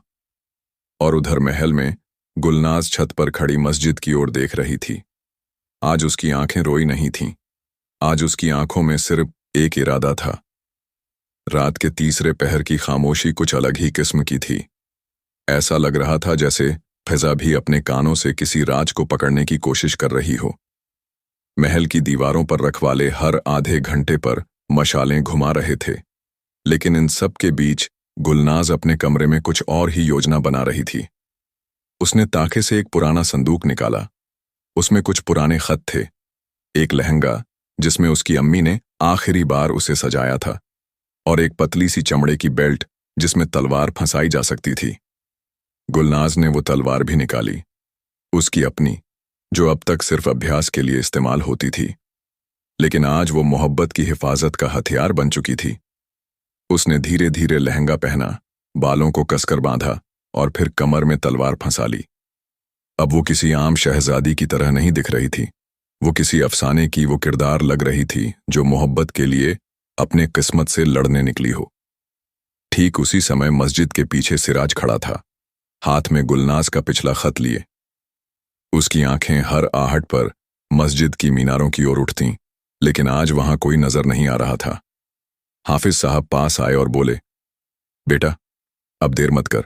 और उधर महल में गुलनाज छत पर खड़ी मस्जिद की ओर देख रही थी। आज उसकी आंखें रोई नहीं थीं। आज उसकी आंखों में सिर्फ एक इरादा था। रात के तीसरे पहर की खामोशी कुछ अलग ही किस्म की थी। ऐसा लग रहा था जैसे फिजा भी अपने कानों से किसी राज को पकड़ने की कोशिश कर रही हो। महल की दीवारों पर रखवाले हर आधे घंटे पर मशालें घुमा रहे थे, लेकिन इन सब के बीच गुलनाज अपने कमरे में कुछ और ही योजना बना रही थी। उसने ताके से एक पुराना संदूक निकाला। उसमें कुछ पुराने खत थे, एक लहंगा जिसमें उसकी अम्मी ने आखिरी बार उसे सजाया था, और एक पतली सी चमड़े की बेल्ट जिसमें तलवार फंसाई जा सकती थी। गुलनाज ने वो तलवार भी निकाली, उसकी अपनी, जो अब तक सिर्फ अभ्यास के लिए इस्तेमाल होती थी, लेकिन आज वो मोहब्बत की हिफाजत का हथियार बन चुकी थी। उसने धीरे धीरे लहंगा पहना, बालों को कसकर बांधा और फिर कमर में तलवार फंसा ली। अब वो किसी आम शहजादी की तरह नहीं दिख रही थी। वो किसी अफसाने की वो किरदार लग रही थी जो मोहब्बत के लिए अपने किस्मत से लड़ने निकली हो। ठीक उसी समय मस्जिद के पीछे सिराज खड़ा था, हाथ में गुलनाज का पिछला खत लिए। उसकी आंखें हर आहट पर मस्जिद की मीनारों की ओर उठतीं, लेकिन आज वहां कोई नजर नहीं आ रहा था। हाफिज साहब पास आए और बोले, बेटा, अब देर मत कर।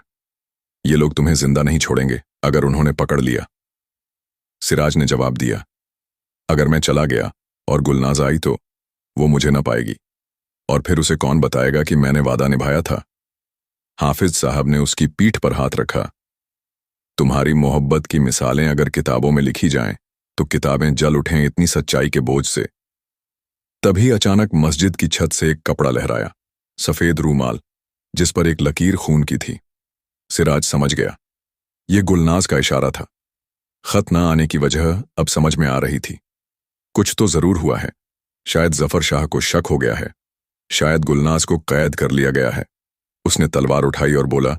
ये लोग तुम्हें जिंदा नहीं छोड़ेंगे अगर उन्होंने पकड़ लिया। सिराज ने जवाब दिया, अगर मैं चला गया और गुलनाज आई तो वो मुझे न पाएगी, और फिर उसे कौन बताएगा कि मैंने वादा निभाया था। हाफिज साहब ने उसकी पीठ पर हाथ रखा। तुम्हारी मोहब्बत की मिसालें अगर किताबों में लिखी जाएं तो किताबें जल उठें इतनी सच्चाई के बोझ से। तभी अचानक मस्जिद की छत से एक कपड़ा लहराया, सफेद रूमाल जिस पर एक लकीर खून की थी। सिराज समझ गया, ये गुलनाज का इशारा था। खत न आने की वजह अब समझ में आ रही थी। कुछ तो जरूर हुआ है। शायद जफर शाह को शक हो गया है, शायद गुलनाज को कैद कर लिया गया है। उसने तलवार उठाई और बोला,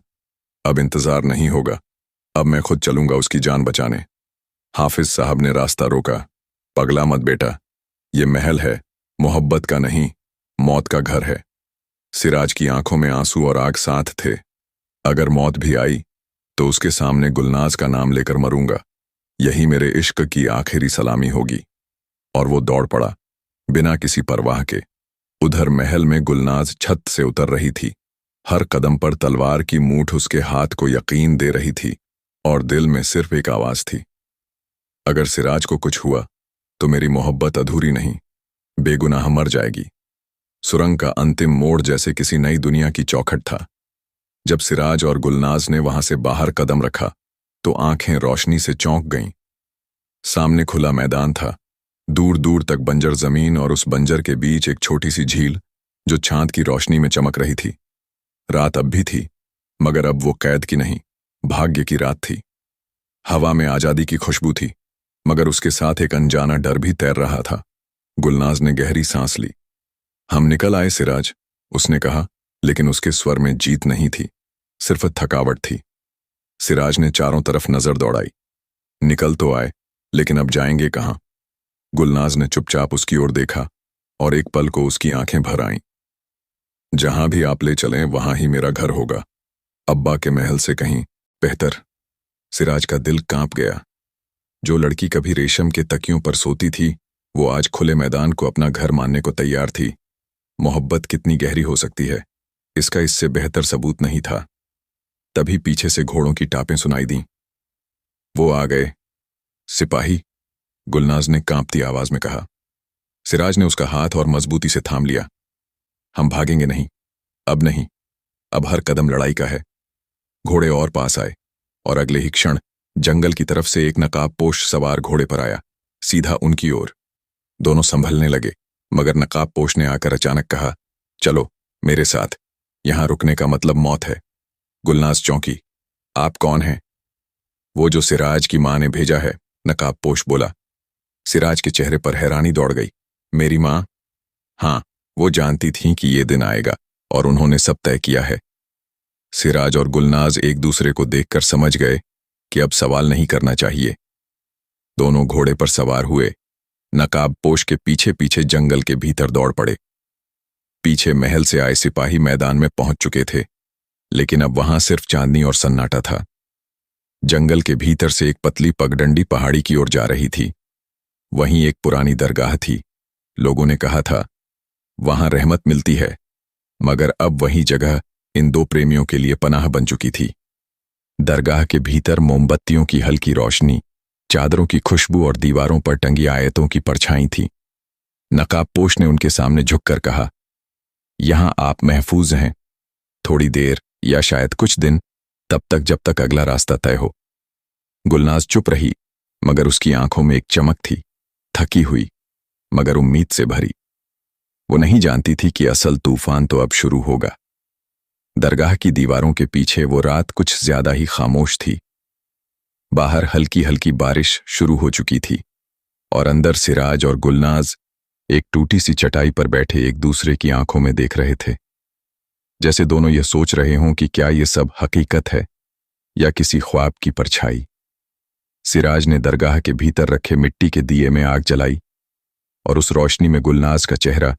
अब इंतजार नहीं होगा, अब मैं खुद चलूंगा उसकी जान बचाने। हाफिज साहब ने रास्ता रोका। पगला मत बेटा, ये महल है, मोहब्बत का नहीं, मौत का घर है। सिराज की आंखों में आंसू और आग साथ थे। अगर मौत भी आई तो उसके सामने गुलनाज का नाम लेकर मरूंगा। यही मेरे इश्क की आखिरी सलामी होगी। और वो दौड़ पड़ा, बिना किसी परवाह के। उधर महल में गुलनाज छत से उतर रही थी। हर कदम पर तलवार की मूठ उसके हाथ को यकीन दे रही थी, और दिल में सिर्फ एक आवाज थी, अगर सिराज को कुछ हुआ तो मेरी मोहब्बत अधूरी नहीं, बेगुनाह मर जाएगी। सुरंग का अंतिम मोड़ जैसे किसी नई दुनिया की चौखट था। जब सिराज और गुलनाज ने वहां से बाहर कदम रखा तो आंखें रोशनी से चौंक गईं। सामने खुला मैदान था, दूर दूर तक बंजर जमीन, और उस बंजर के बीच एक छोटी सी झील जो चांद की रोशनी में चमक रही थी। रात अब भी थी, मगर अब वो कैद की नहीं, भाग्य की रात थी। हवा में आजादी की खुशबू थी, मगर उसके साथ एक अनजाना डर भी तैर रहा था। गुलनाज ने गहरी सांस ली। हम निकल आए सिराज, उसने कहा, लेकिन उसके स्वर में जीत नहीं थी, सिर्फ थकावट थी। सिराज ने चारों तरफ नजर दौड़ाई। निकल तो आए, लेकिन अब जाएंगे कहां? गुलनाज ने चुपचाप उसकी ओर देखा, और एक पल को उसकी आंखें भर आईं। जहां भी आप ले चलें वहां ही मेरा घर होगा, अब्बा के महल से कहीं बेहतर। सिराज का दिल कांप गया। जो लड़की कभी रेशम के तकियों पर सोती थी, वो आज खुले मैदान को अपना घर मानने को तैयार थी। मोहब्बत कितनी गहरी हो सकती है, इसका इससे बेहतर सबूत नहीं था। तभी पीछे से घोड़ों की टापें सुनाई दीं। वो आ गए। सिपाही, गुलनाज ने कांपती आवाज में कहा। सिराज ने उसका हाथ और मजबूती से थाम लिया। हम भागेंगे नहीं, अब नहीं, अब हर कदम लड़ाई का है। घोड़े और पास आए, और अगले ही क्षण जंगल की तरफ से एक नकाबपोश सवार घोड़े पर आया, सीधा उनकी ओर। दोनों संभलने लगे, मगर नकाबपोश ने आकर अचानक कहा, चलो मेरे साथ, यहां रुकने का मतलब मौत है। गुलनाज चौंकी। आप कौन हैं? वो जो सिराज की मां ने भेजा है, नकाबपोश बोला। सिराज के चेहरे पर हैरानी दौड़ गई। मेरी मां? हाँ, वो जानती थी कि ये दिन आएगा, और उन्होंने सब तय किया है। सिराज और गुलनाज एक दूसरे को देखकर समझ गए कि अब सवाल नहीं करना चाहिए। दोनों घोड़े पर सवार हुए, नकाबपोश के पीछे पीछे जंगल के भीतर दौड़ पड़े। पीछे महल से आए सिपाही मैदान में पहुंच चुके थे, लेकिन अब वहां सिर्फ चांदनी और सन्नाटा था। जंगल के भीतर से एक पतली पगडंडी पहाड़ी की ओर जा रही थी। वहीं एक पुरानी दरगाह थी। लोगों ने कहा था वहां रहमत मिलती है, मगर अब वही जगह इन दो प्रेमियों के लिए पनाह बन चुकी थी। दरगाह के भीतर मोमबत्तियों की हल्की रोशनी, चादरों की खुशबू और दीवारों पर टंगी आयतों की परछाई थी। नकाबपोश ने उनके सामने झुककर कहा, यहां आप महफूज हैं, थोड़ी देर या शायद कुछ दिन, तब तक जब तक अगला रास्ता तय हो। गुलनाज चुप रही, मगर उसकी आंखों में एक चमक थी, थकी हुई मगर उम्मीद से भरी। वो नहीं जानती थी कि असल तूफान तो अब शुरू होगा। दरगाह की दीवारों के पीछे वो रात कुछ ज्यादा ही खामोश थी। बाहर हल्की हल्की बारिश शुरू हो चुकी थी और अंदर सिराज और गुलनाज एक टूटी सी चटाई पर बैठे एक दूसरे की आंखों में देख रहे थे, जैसे दोनों ये सोच रहे हों कि क्या ये सब हकीकत है या किसी ख्वाब की परछाई। सिराज ने दरगाह के भीतर रखे मिट्टी के दिए में आग जलाई और उस रोशनी में गुलनाज का चेहरा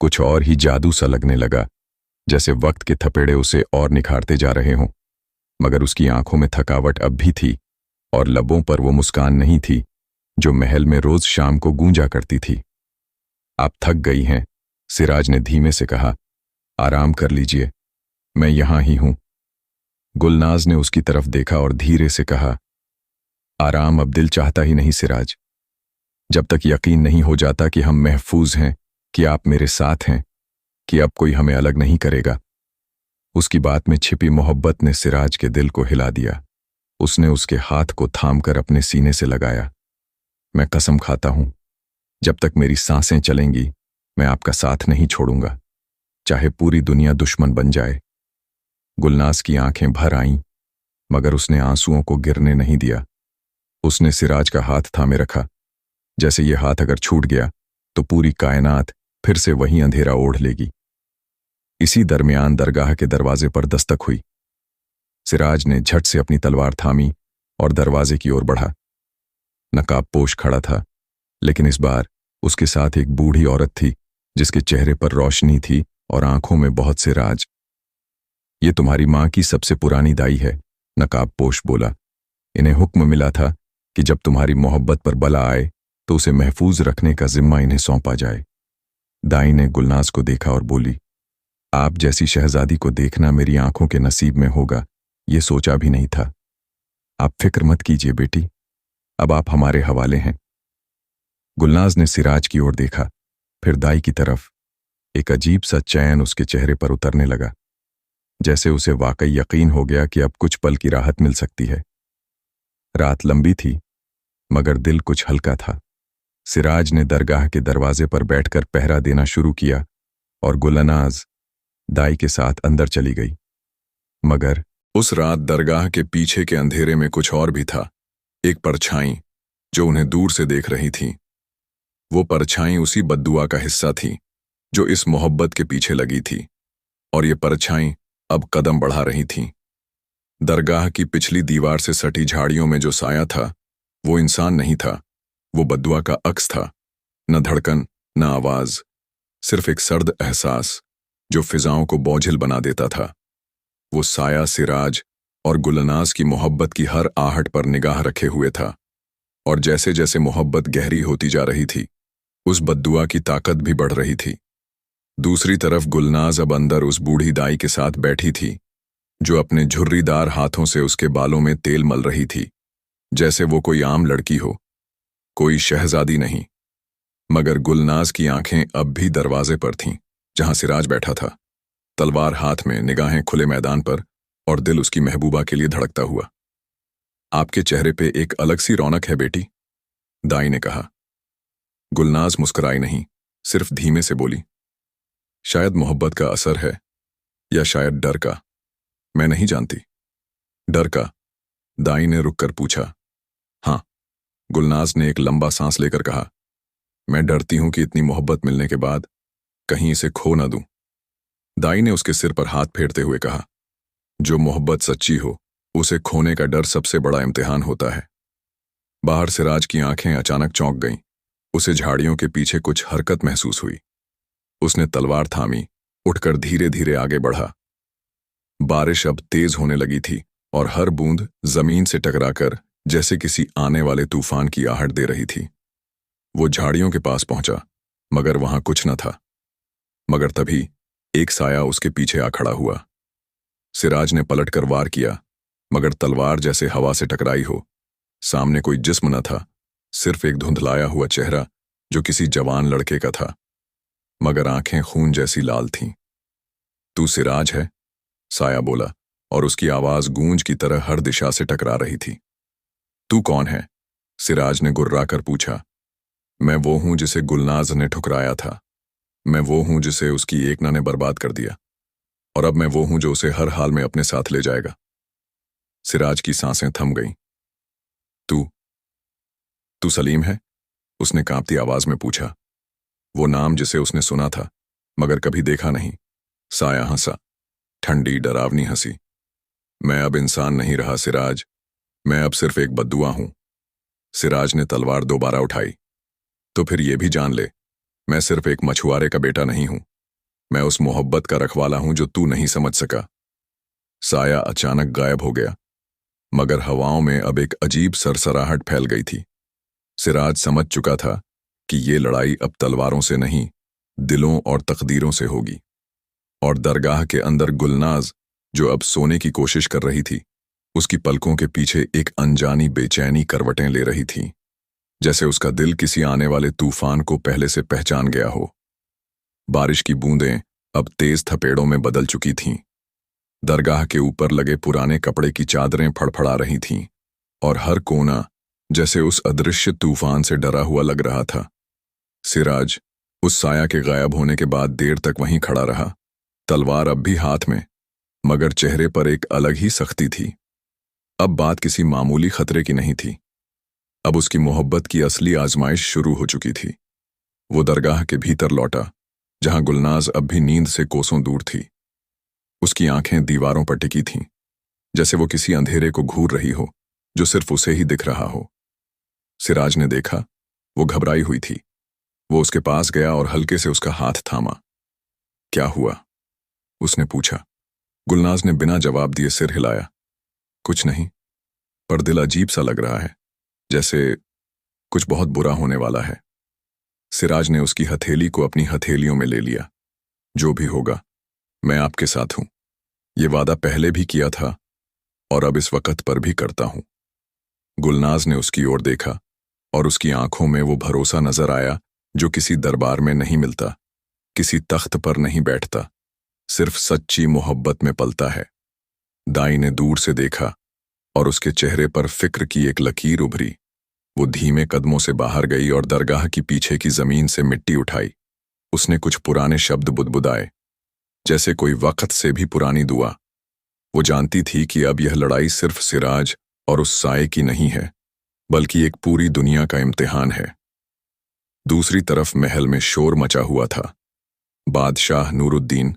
कुछ और ही जादू सा लगने लगा, जैसे वक्त के थपेड़े उसे और निखारते जा रहे हों। मगर उसकी आंखों में थकावट अब भी थी और लबों पर वो मुस्कान नहीं थी जो महल में रोज शाम को गूंजा करती थी। आप थक गई हैं, सिराज ने धीमे से कहा। आराम कर लीजिए, मैं यहां ही हूं। गुलनाज ने उसकी तरफ देखा और धीरे से कहा, आराम अब दिल चाहता ही नहीं सिराज। जब तक यकीन नहीं हो जाता कि हम महफूज हैं, कि आप मेरे साथ हैं, कि अब कोई हमें अलग नहीं करेगा। उसकी बात में छिपी मोहब्बत ने सिराज के दिल को हिला दिया। उसने उसके हाथ को थामकर अपने सीने से लगाया। मैं कसम खाता हूं, जब तक मेरी सांसें चलेंगी मैं आपका साथ नहीं छोड़ूंगा, चाहे पूरी दुनिया दुश्मन बन जाए। गुलनाज की आंखें भर आईं, मगर उसने आंसुओं को गिरने नहीं दिया। उसने सिराज का हाथ थामे रखा, जैसे ये हाथ अगर छूट गया तो पूरी कायनात फिर से वही अंधेरा ओढ़ लेगी। इसी दरमियान दरगाह के दरवाजे पर दस्तक हुई। सिराज ने झट से अपनी तलवार थामी और दरवाजे की ओर बढ़ा। नकाबपोश खड़ा था, लेकिन इस बार उसके साथ एक बूढ़ी औरत थी जिसके चेहरे पर रोशनी थी और आंखों में बहुत से राज। ये तुम्हारी मां की सबसे पुरानी दाई है, नकाबपोश बोला। इन्हें हुक्म मिला था कि जब तुम्हारी मोहब्बत पर बला आए तो उसे महफूज रखने का जिम्मा इन्हें सौंपा जाए। दाई ने गुलनाज को देखा और बोली, आप जैसी शहजादी को देखना मेरी आंखों के नसीब में होगा, ये सोचा भी नहीं था। आप फिक्र मत कीजिए बेटी, अब आप हमारे हवाले हैं। गुलनाज ने सिराज की ओर देखा, फिर दाई की तरफ। एक अजीब सा चैन उसके चेहरे पर उतरने लगा, जैसे उसे वाकई यकीन हो गया कि अब कुछ पल की राहत मिल सकती है। रात लंबी थी, मगर दिल कुछ हल्का था। सिराज ने दरगाह के दरवाजे पर बैठकर पहरा देना शुरू किया और गुलनाज दाई के साथ अंदर चली गई। मगर उस रात दरगाह के पीछे के अंधेरे में कुछ और भी था, एक परछाई जो उन्हें दूर से देख रही थी। वो परछाई उसी बद्दुआ का हिस्सा थी जो इस मोहब्बत के पीछे लगी थी, और ये परछाई अब कदम बढ़ा रही थी। दरगाह की पिछली दीवार से सटी झाड़ियों में जो साया था वो इंसान नहीं था, वो बद्दुआ का अक्स था। न धड़कन, न आवाज, सिर्फ एक सर्द एहसास जो फिजाओं को बोझिल बना देता था। वो साया सिराज और गुलनाज की मोहब्बत की हर आहट पर निगाह रखे हुए था, और जैसे जैसे मोहब्बत गहरी होती जा रही थी उस बद्दुआ की ताकत भी बढ़ रही थी। दूसरी तरफ गुलनाज अब अंदर उस बूढ़ी दाई के साथ बैठी थी जो अपने झुर्रीदार हाथों से उसके बालों में तेल मल रही थी, जैसे वो कोई आम लड़की हो, कोई शहजादी नहीं। मगर गुलनाज की आंखें अब भी दरवाजे पर थीं जहां सिराज बैठा था, तलवार हाथ में, निगाहें खुले मैदान पर, और दिल उसकी महबूबा के लिए धड़कता हुआ। आपके चेहरे पे एक अलग सी रौनक है बेटी, दाई ने कहा। गुलनाज मुस्कुराई नहीं, सिर्फ धीमे से बोली, शायद मोहब्बत का असर है या शायद डर का, मैं नहीं जानती। डर का? दाई ने रुककर पूछा। हाँ, गुलनाज ने एक लंबा सांस लेकर कहा। मैं डरती हूं कि इतनी मोहब्बत मिलने के बाद कहीं इसे खो ना दूं। दाई ने उसके सिर पर हाथ फेरते हुए कहा, जो मोहब्बत सच्ची हो उसे खोने का डर सबसे बड़ा इम्तिहान होता है। बाहर सिराज की आंखें अचानक चौंक गईं। उसे झाड़ियों के पीछे कुछ हरकत महसूस हुई। उसने तलवार थामी, उठकर धीरे धीरे आगे बढ़ा। बारिश अब तेज होने लगी थी और हर बूंद जमीन से टकराकर जैसे किसी आने वाले तूफान की आहट दे रही थी। वो झाड़ियों के पास पहुंचा, मगर वहां कुछ न था। मगर तभी एक साया उसके पीछे आ खड़ा हुआ। सिराज ने पलटकर वार किया, मगर तलवार जैसे हवा से टकराई हो। सामने कोई जिस्म न था, सिर्फ एक धुंधलाया हुआ चेहरा जो किसी जवान लड़के का था, मगर आंखें खून जैसी लाल थीं। तू सिराज है? साया बोला, और उसकी आवाज गूंज की तरह हर दिशा से टकरा रही थी। तू कौन है? सिराज ने गुर्राकर पूछा। मैं वो हूं जिसे गुलनाज ने ठुकराया था। मैं वो हूं जिसे उसकी एकना ने बर्बाद कर दिया, और अब मैं वो हूं जो उसे हर हाल में अपने साथ ले जाएगा। सिराज की सांसें थम गईं। तू तू सलीम है? उसने कांपती आवाज में पूछा। वो नाम जिसे उसने सुना था मगर कभी देखा नहीं। साया हंसा, ठंडी डरावनी हंसी। मैं अब इंसान नहीं रहा सिराज, मैं अब सिर्फ एक बद्दुआ हूं। सिराज ने तलवार दोबारा उठाई। तो फिर ये भी जान ले, मैं सिर्फ एक मछुआरे का बेटा नहीं हूं। मैं उस मोहब्बत का रखवाला हूं जो तू नहीं समझ सका। साया अचानक गायब हो गया, मगर हवाओं में अब एक अजीब सरसराहट फैल गई थी। सिराज समझ चुका था कि ये लड़ाई अब तलवारों से नहीं, दिलों और तकदीरों से होगी। और दरगाह के अंदर गुलनाज, जो अब सोने की कोशिश कर रही थी, उसकी पलकों के पीछे एक अनजानी बेचैनी करवटें ले रही थी, जैसे उसका दिल किसी आने वाले तूफान को पहले से पहचान गया हो। बारिश की बूंदें अब तेज थपेड़ों में बदल चुकी थीं। दरगाह के ऊपर लगे पुराने कपड़े की चादरें फड़फड़ा रही थीं, और हर कोना जैसे उस अदृश्य तूफान से डरा हुआ लग रहा था। सिराज उस साया के गायब होने के बाद देर तक वहीं खड़ा रहा, तलवार अब भी हाथ में, मगर चेहरे पर एक अलग ही सख्ती थी। अब बात किसी मामूली खतरे की नहीं थी। अब उसकी मोहब्बत की असली आजमाइश शुरू हो चुकी थी। वो दरगाह के भीतर लौटा, जहां गुलनाज अब भी नींद से कोसों दूर थी। उसकी आंखें दीवारों पर टिकी थीं, जैसे वो किसी अंधेरे को घूर रही हो जो सिर्फ उसे ही दिख रहा हो। सिराज ने देखा, वो घबराई हुई थी। वो उसके पास गया और हल्के से उसका हाथ थामा। क्या हुआ? उसने पूछा। गुलनाज ने बिना जवाब दिए सिर हिलाया। कुछ नहीं, पर दिल अजीब सा लग रहा है, जैसे कुछ बहुत बुरा होने वाला है। सिराज ने उसकी हथेली को अपनी हथेलियों में ले लिया। जो भी होगा, मैं आपके साथ हूं। ये वादा पहले भी किया था और अब इस वक्त पर भी करता हूं। गुलनाज ने उसकी ओर देखा और उसकी आंखों में वो भरोसा नजर आया जो किसी दरबार में नहीं मिलता, किसी तख्त पर नहीं बैठता, सिर्फ सच्ची मोहब्बत में पलता है। दाई ने दूर से देखा और उसके चेहरे पर फिक्र की एक लकीर उभरी। वो धीमे कदमों से बाहर गई और दरगाह की पीछे की जमीन से मिट्टी उठाई। उसने कुछ पुराने शब्द बुदबुदाए, जैसे कोई वक्त से भी पुरानी दुआ। वो जानती थी कि अब यह लड़ाई सिर्फ सिराज और उस साए की नहीं है, बल्कि एक पूरी दुनिया का इम्तिहान है। दूसरी तरफ महल में शोर मचा हुआ था। बादशाह नूरुद्दीन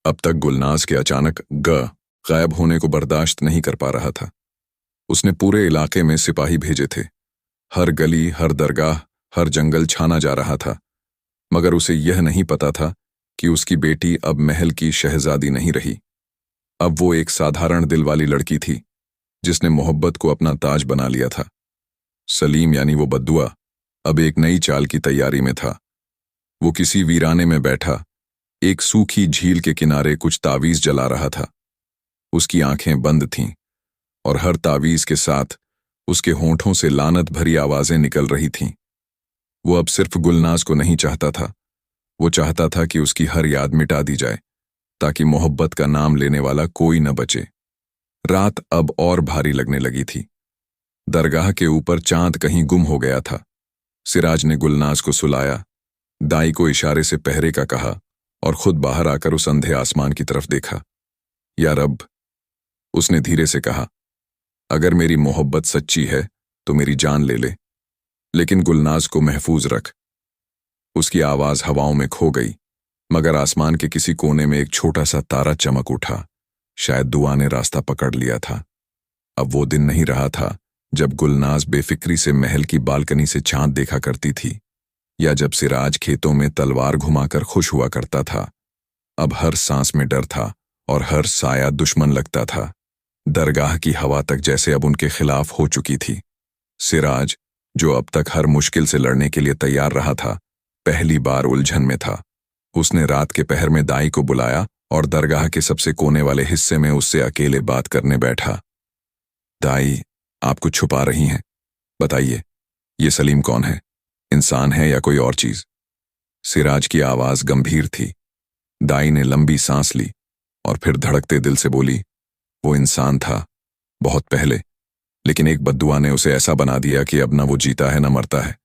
अब तक गुलनाज के अचानक गायब होने को बर्दाश्त नहीं कर पा रहा था। उसने पूरे इलाके में सिपाही भेजे थे। हर गली, हर दरगाह, हर जंगल छाना जा रहा था, मगर उसे यह नहीं पता था कि उसकी बेटी अब महल की शहजादी नहीं रही। अब वो एक साधारण दिल वाली लड़की थी, जिसने मोहब्बत को अपना ताज बना लिया था। सलीम यानी वो बद्दुआ अब एक नई चाल की तैयारी में था। वो किसी वीराने में बैठा एक सूखी झील के किनारे कुछ तावीज जला रहा था। उसकी आंखें बंद थीं और हर तावीज के साथ उसके होंठों से लानत भरी आवाजें निकल रही थीं। वो अब सिर्फ गुलनाज को नहीं चाहता था, वो चाहता था कि उसकी हर याद मिटा दी जाए, ताकि मोहब्बत का नाम लेने वाला कोई न बचे। रात अब और भारी लगने लगी थी। दरगाह के ऊपर चांद कहीं गुम हो गया था। सिराज ने गुलनाज को सुलाया, दाई को इशारे से पहरे का कहा और खुद बाहर आकर उस अंधे आसमान की तरफ देखा। या रब, उसने धीरे से कहा, अगर मेरी मोहब्बत सच्ची है तो मेरी जान ले ले, लेकिन गुलनाज को महफूज रख। उसकी आवाज हवाओं में खो गई, मगर आसमान के किसी कोने में एक छोटा सा तारा चमक उठा। शायद दुआ ने रास्ता पकड़ लिया था। अब वो दिन नहीं रहा था जब गुलनाज बेफिक्री से महल की बालकनी से चांद देखा करती थी, या जब सिराज खेतों में तलवार घुमाकर खुश हुआ करता था। अब हर सांस में डर था और हर साया दुश्मन लगता था। दरगाह की हवा तक जैसे अब उनके खिलाफ हो चुकी थी। सिराज, जो अब तक हर मुश्किल से लड़ने के लिए तैयार रहा था, पहली बार उलझन में था। उसने रात के पहर में दाई को बुलाया और दरगाह के सबसे कोने वाले हिस्से में उससे अकेले बात करने बैठा। दाई, आप कुछ छुपा रही हैं, बताइए, ये सलीम कौन है? इंसान है या कोई और चीज? सिराज की आवाज गंभीर थी। दाई ने लंबी सांस ली और फिर धड़कते दिल से बोली, वो इंसान था, बहुत पहले, लेकिन एक बद्दुआ ने उसे ऐसा बना दिया कि अब न वो जीता है न मरता है।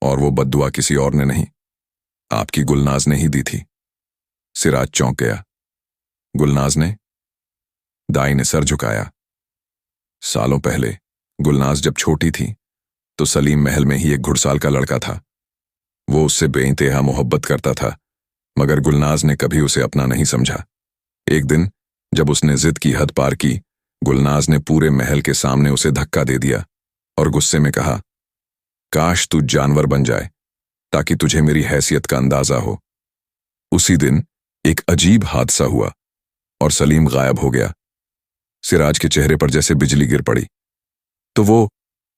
और वो बद्दुआ किसी और ने नहीं, आपकी गुलनाज ने ही दी थी। सिराज चौंक गया। गुलनाज ने? दाई ने सर झुकाया। सालों पहले गुलनाज जब छोटी थी तो सलीम महल में ही एक घुड़साल का लड़का था। वो उससे बेइंतहा मोहब्बत करता था, मगर गुलनाज ने कभी उसे अपना नहीं समझा। एक दिन जब उसने जिद की हद पार की, गुलनाज ने पूरे महल के सामने उसे धक्का दे दिया और गुस्से में कहा, काश तू जानवर बन जाए ताकि तुझे मेरी हैसियत का अंदाजा हो। उसी दिन एक अजीब हादसा हुआ और सलीम गायब हो गया। सिराज के चेहरे पर जैसे बिजली गिर पड़ी। तो वो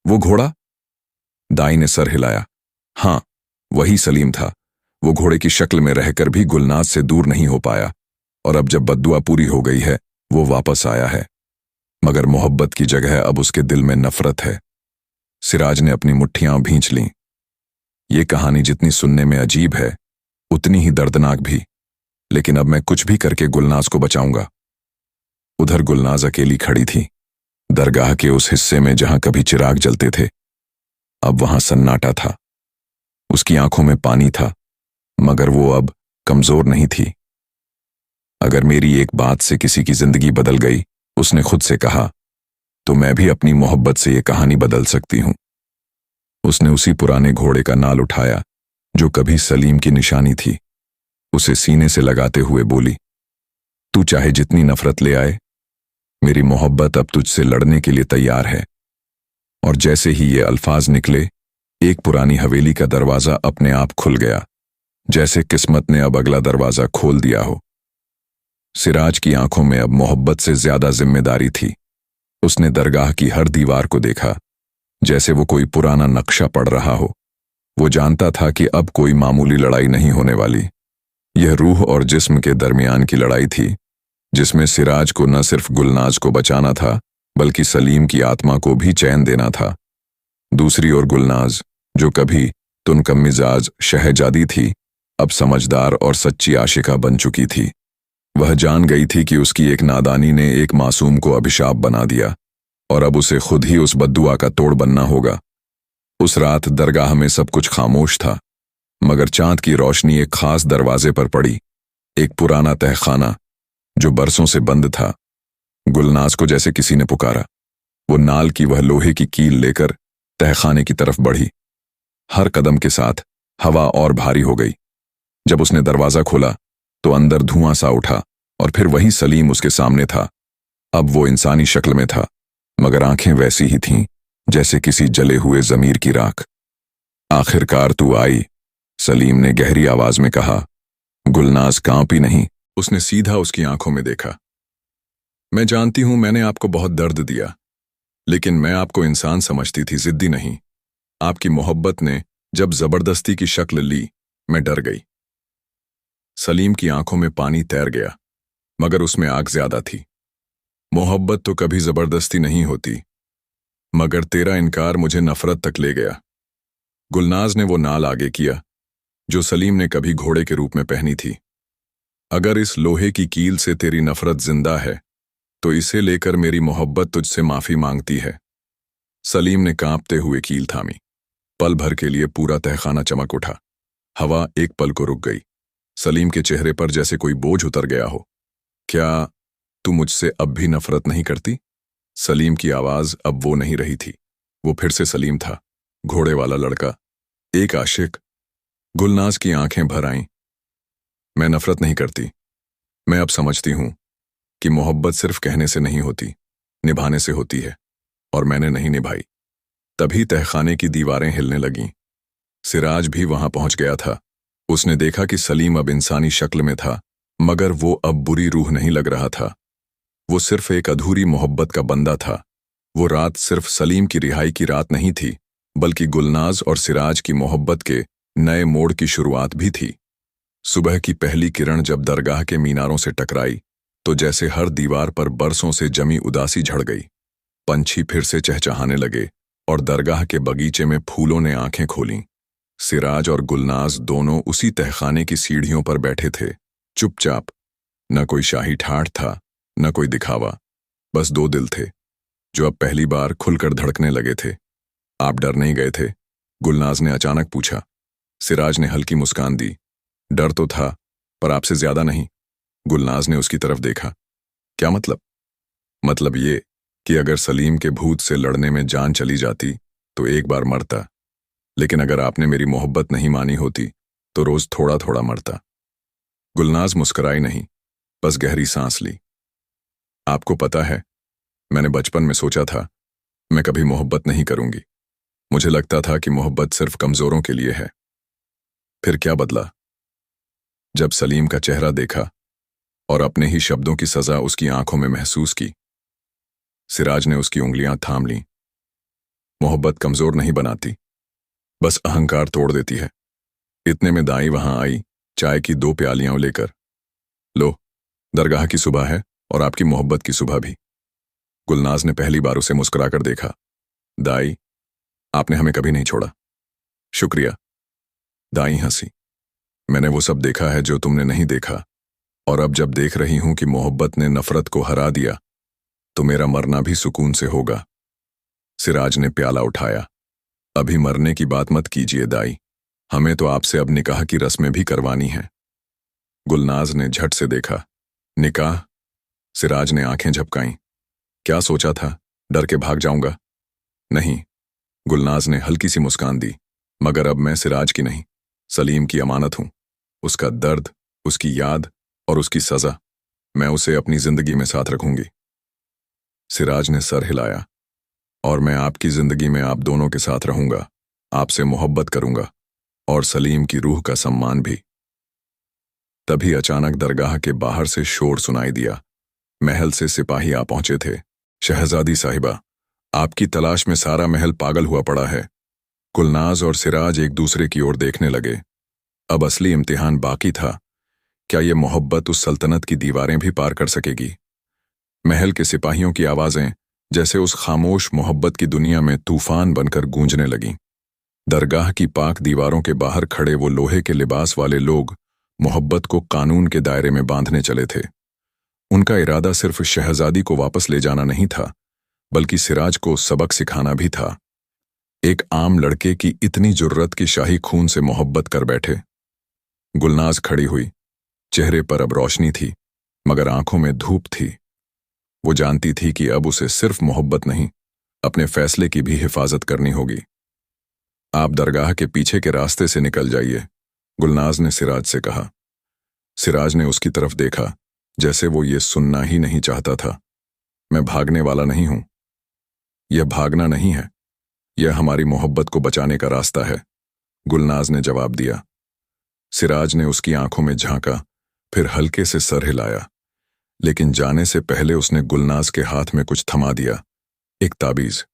घोड़ा? दाई ने सर हिलाया। हाँ, वही सलीम था। वो घोड़े की शक्ल में रहकर भी गुलनाज से दूर नहीं हो पाया, और अब जब बद्दुआ पूरी हो गई है, वो वापस आया है। मगर मोहब्बत की जगह अब उसके दिल में नफरत है। सिराज ने अपनी मुट्ठियां भींच लीं। ये कहानी जितनी सुनने में अजीब है, उतनी ही दर्दनाक भी। लेकिन अब मैं कुछ भी करके गुलनाज को बचाऊंगा। उधर गुलनाज अकेली खड़ी थी, दरगाह के उस हिस्से में जहां कभी चिराग जलते थे। अब वहां सन्नाटा था। उसकी आंखों में पानी था, मगर वो अब कमजोर नहीं थी। अगर मेरी एक बात से किसी की जिंदगी बदल गई, उसने खुद से कहा, तो मैं भी अपनी मोहब्बत से ये कहानी बदल सकती हूं। उसने उसी पुराने घोड़े का नाल उठाया जो कभी सलीम की निशानी थी। उसे सीने से लगाते हुए बोली, तू चाहे जितनी नफरत ले आए, मेरी मोहब्बत अब तुझसे लड़ने के लिए तैयार है। और जैसे ही ये अल्फाज निकले, एक पुरानी हवेली का दरवाजा अपने आप खुल गया, जैसे किस्मत ने अब अगला दरवाजा खोल दिया हो। सिराज की आंखों में अब मोहब्बत से ज्यादा जिम्मेदारी थी। उसने दरगाह की हर दीवार को देखा, जैसे वो कोई पुराना नक्शा पढ़ रहा हो। वो जानता था कि अब कोई मामूली लड़ाई नहीं होने वाली। यह रूह और जिस्म के दरमियान की लड़ाई थी, जिसमें सिराज को न सिर्फ गुलनाज को बचाना था, बल्कि सलीम की आत्मा को भी चैन देना था। दूसरी ओर गुलनाज, जो कभी तुनकम मिजाज शहजादी थी, अब समझदार और सच्ची आशिका बन चुकी थी। वह जान गई थी कि उसकी एक नादानी ने एक मासूम को अभिशाप बना दिया, और अब उसे खुद ही उस बद्दुआ का तोड़ बनना होगा। उस रात दरगाह में सब कुछ खामोश था, मगर चांद की रोशनी एक खास दरवाजे पर पड़ी, एक पुराना तहखाना जो बरसों से बंद था। गुलनाज को जैसे किसी ने पुकारा। वो नाल की वह लोहे की कील लेकर तहखाने की तरफ बढ़ी। हर कदम के साथ हवा और भारी हो गई। जब उसने दरवाजा खोला तो अंदर धुआं सा उठा, और फिर वही सलीम उसके सामने था। अब वो इंसानी शक्ल में था, मगर आंखें वैसी ही थीं जैसे किसी जले हुए जमीर की राख। आखिरकार तू आई, सलीम ने गहरी आवाज में कहा। गुलनाज कांपी नहीं, उसने सीधा उसकी आंखों में देखा। मैं जानती हूं मैंने आपको बहुत दर्द दिया, लेकिन मैं आपको इंसान समझती थी, जिद्दी नहीं। आपकी मोहब्बत ने जब जबरदस्ती की शक्ल ली, मैं डर गई। सलीम की आंखों में पानी तैर गया, मगर उसमें आग ज्यादा थी। मोहब्बत तो कभी जबरदस्ती नहीं होती, मगर तेरा इनकार मुझे नफरत तक ले गया। गुलनाज ने वो नाल आगे किया जो सलीम ने कभी घोड़े के रूप में पहनी थी। अगर इस लोहे की कील से तेरी नफरत जिंदा है, तो इसे लेकर मेरी मोहब्बत तुझसे माफी मांगती है। सलीम ने कांपते हुए कील थामी। पल भर के लिए पूरा तहखाना चमक उठा। हवा एक पल को रुक गई। सलीम के चेहरे पर जैसे कोई बोझ उतर गया हो। क्या तू मुझसे अब भी नफरत नहीं करती? सलीम की आवाज अब वो नहीं रही थी। वो फिर से सलीम था, घोड़े वाला लड़का, एक आशिक। गुलनाज की आंखें भर आईं। मैं नफरत नहीं करती। मैं अब समझती हूं कि मोहब्बत सिर्फ कहने से नहीं होती, निभाने से होती है, और मैंने नहीं निभाई। तभी तहखाने की दीवारें हिलने लगीं। सिराज भी वहां पहुंच गया था। उसने देखा कि सलीम अब इंसानी शक्ल में था, मगर वो अब बुरी रूह नहीं लग रहा था। वो सिर्फ एक अधूरी मोहब्बत का बंदा था। वो रात सिर्फ सलीम की रिहाई की रात नहीं थी, बल्कि गुलनाज और सिराज की मोहब्बत के नए मोड़ की शुरुआत भी थी। सुबह की पहली किरण जब दरगाह के मीनारों से टकराई, तो जैसे हर दीवार पर बरसों से जमी उदासी झड़ गई। पंछी फिर से चहचहाने लगे और दरगाह के बगीचे में फूलों ने आंखें खोलीं। सिराज और गुलनाज दोनों उसी तहखाने की सीढ़ियों पर बैठे थे, चुपचाप। न कोई शाही ठाठ था, न कोई दिखावा। बस दो दिल थे, जो अब पहली बार खुलकर धड़कने लगे थे। आप डर नहीं गए थे? गुलनाज ने अचानक पूछा। सिराज ने हल्की मुस्कान दी। डर तो था, पर आपसे ज्यादा नहीं। गुलनाज ने उसकी तरफ देखा। क्या मतलब? मतलब ये कि अगर सलीम के भूत से लड़ने में जान चली जाती तो एक बार मरता, लेकिन अगर आपने मेरी मोहब्बत नहीं मानी होती तो रोज थोड़ा थोड़ा मरता। गुलनाज मुस्कुराई नहीं, बस गहरी सांस ली। आपको पता है, मैंने बचपन में सोचा था मैं कभी मोहब्बत नहीं करूंगी। मुझे लगता था कि मोहब्बत सिर्फ कमजोरों के लिए है। फिर क्या बदला? जब सलीम का चेहरा देखा और अपने ही शब्दों की सजा उसकी आंखों में महसूस की। सिराज ने उसकी उंगलियां थाम लीं। मोहब्बत कमजोर नहीं बनाती, बस अहंकार तोड़ देती है। इतने में दाई वहां आई, चाय की 2 प्यालियां लेकर। लो, दरगाह की सुबह है और आपकी मोहब्बत की सुबह भी। गुलनाज ने पहली बार उसे मुस्कुराकर देखा। दाई, आपने हमें कभी नहीं छोड़ा। शुक्रिया। दाई हंसी। मैंने वो सब देखा है जो तुमने नहीं देखा, और अब जब देख रही हूं कि मोहब्बत ने नफरत को हरा दिया, तो मेरा मरना भी सुकून से होगा। सिराज ने प्याला उठाया। अभी मरने की बात मत कीजिए दाई, हमें तो आपसे अब निकाह की रस्में भी करवानी हैं। गुलनाज ने झट से देखा। निकाह? सिराज ने आंखें झपकाईं। क्या सोचा था, डर के भाग जाऊंगा? नहीं। गुलनाज ने हल्की सी मुस्कान दी। मगर अब मैं सिराज की नहीं, सलीम की अमानत हूं। उसका दर्द, उसकी याद और उसकी सजा, मैं उसे अपनी जिंदगी में साथ रखूंगी। सिराज ने सर हिलाया। और मैं आपकी जिंदगी में आप दोनों के साथ रहूंगा, आपसे मोहब्बत करूंगा, और सलीम की रूह का सम्मान भी। तभी अचानक दरगाह के बाहर से शोर सुनाई दिया। महल से सिपाही आ पहुंचे थे। शहजादी साहिबा, आपकी तलाश में सारा महल पागल हुआ पड़ा है। गुलनाज और सिराज एक दूसरे की ओर देखने लगे। अब असली इम्तिहान बाकी था। क्या ये मोहब्बत उस सल्तनत की दीवारें भी पार कर सकेगी? महल के सिपाहियों की आवाजें जैसे उस खामोश मोहब्बत की दुनिया में तूफान बनकर गूंजने लगीं। दरगाह की पाक दीवारों के बाहर खड़े वो लोहे के लिबास वाले लोग मोहब्बत को कानून के दायरे में बांधने चले थे। उनका इरादा सिर्फ शहजादी को वापस ले जाना नहीं था, बल्कि सिराज को सबक सिखाना भी था। एक आम लड़के की इतनी जुर्रत कि शाही खून से मोहब्बत कर बैठे। गुलनाज खड़ी हुई। चेहरे पर अब रोशनी थी, मगर आंखों में धूप थी। वो जानती थी कि अब उसे सिर्फ मोहब्बत नहीं, अपने फैसले की भी हिफाजत करनी होगी। आप दरगाह के पीछे के रास्ते से निकल जाइए, गुलनाज ने सिराज से कहा। सिराज ने उसकी तरफ देखा, जैसे वो ये सुनना ही नहीं चाहता था। मैं भागने वाला नहीं हूं। यह भागना नहीं है, यह हमारी मोहब्बत को बचाने का रास्ता है, गुलनाज ने जवाब दिया। सिराज ने उसकी आंखों में झांका, फिर हल्के से सर हिलाया। लेकिन जाने से पहले उसने गुलनाज के हाथ में कुछ थमा दिया, एक ताबीज।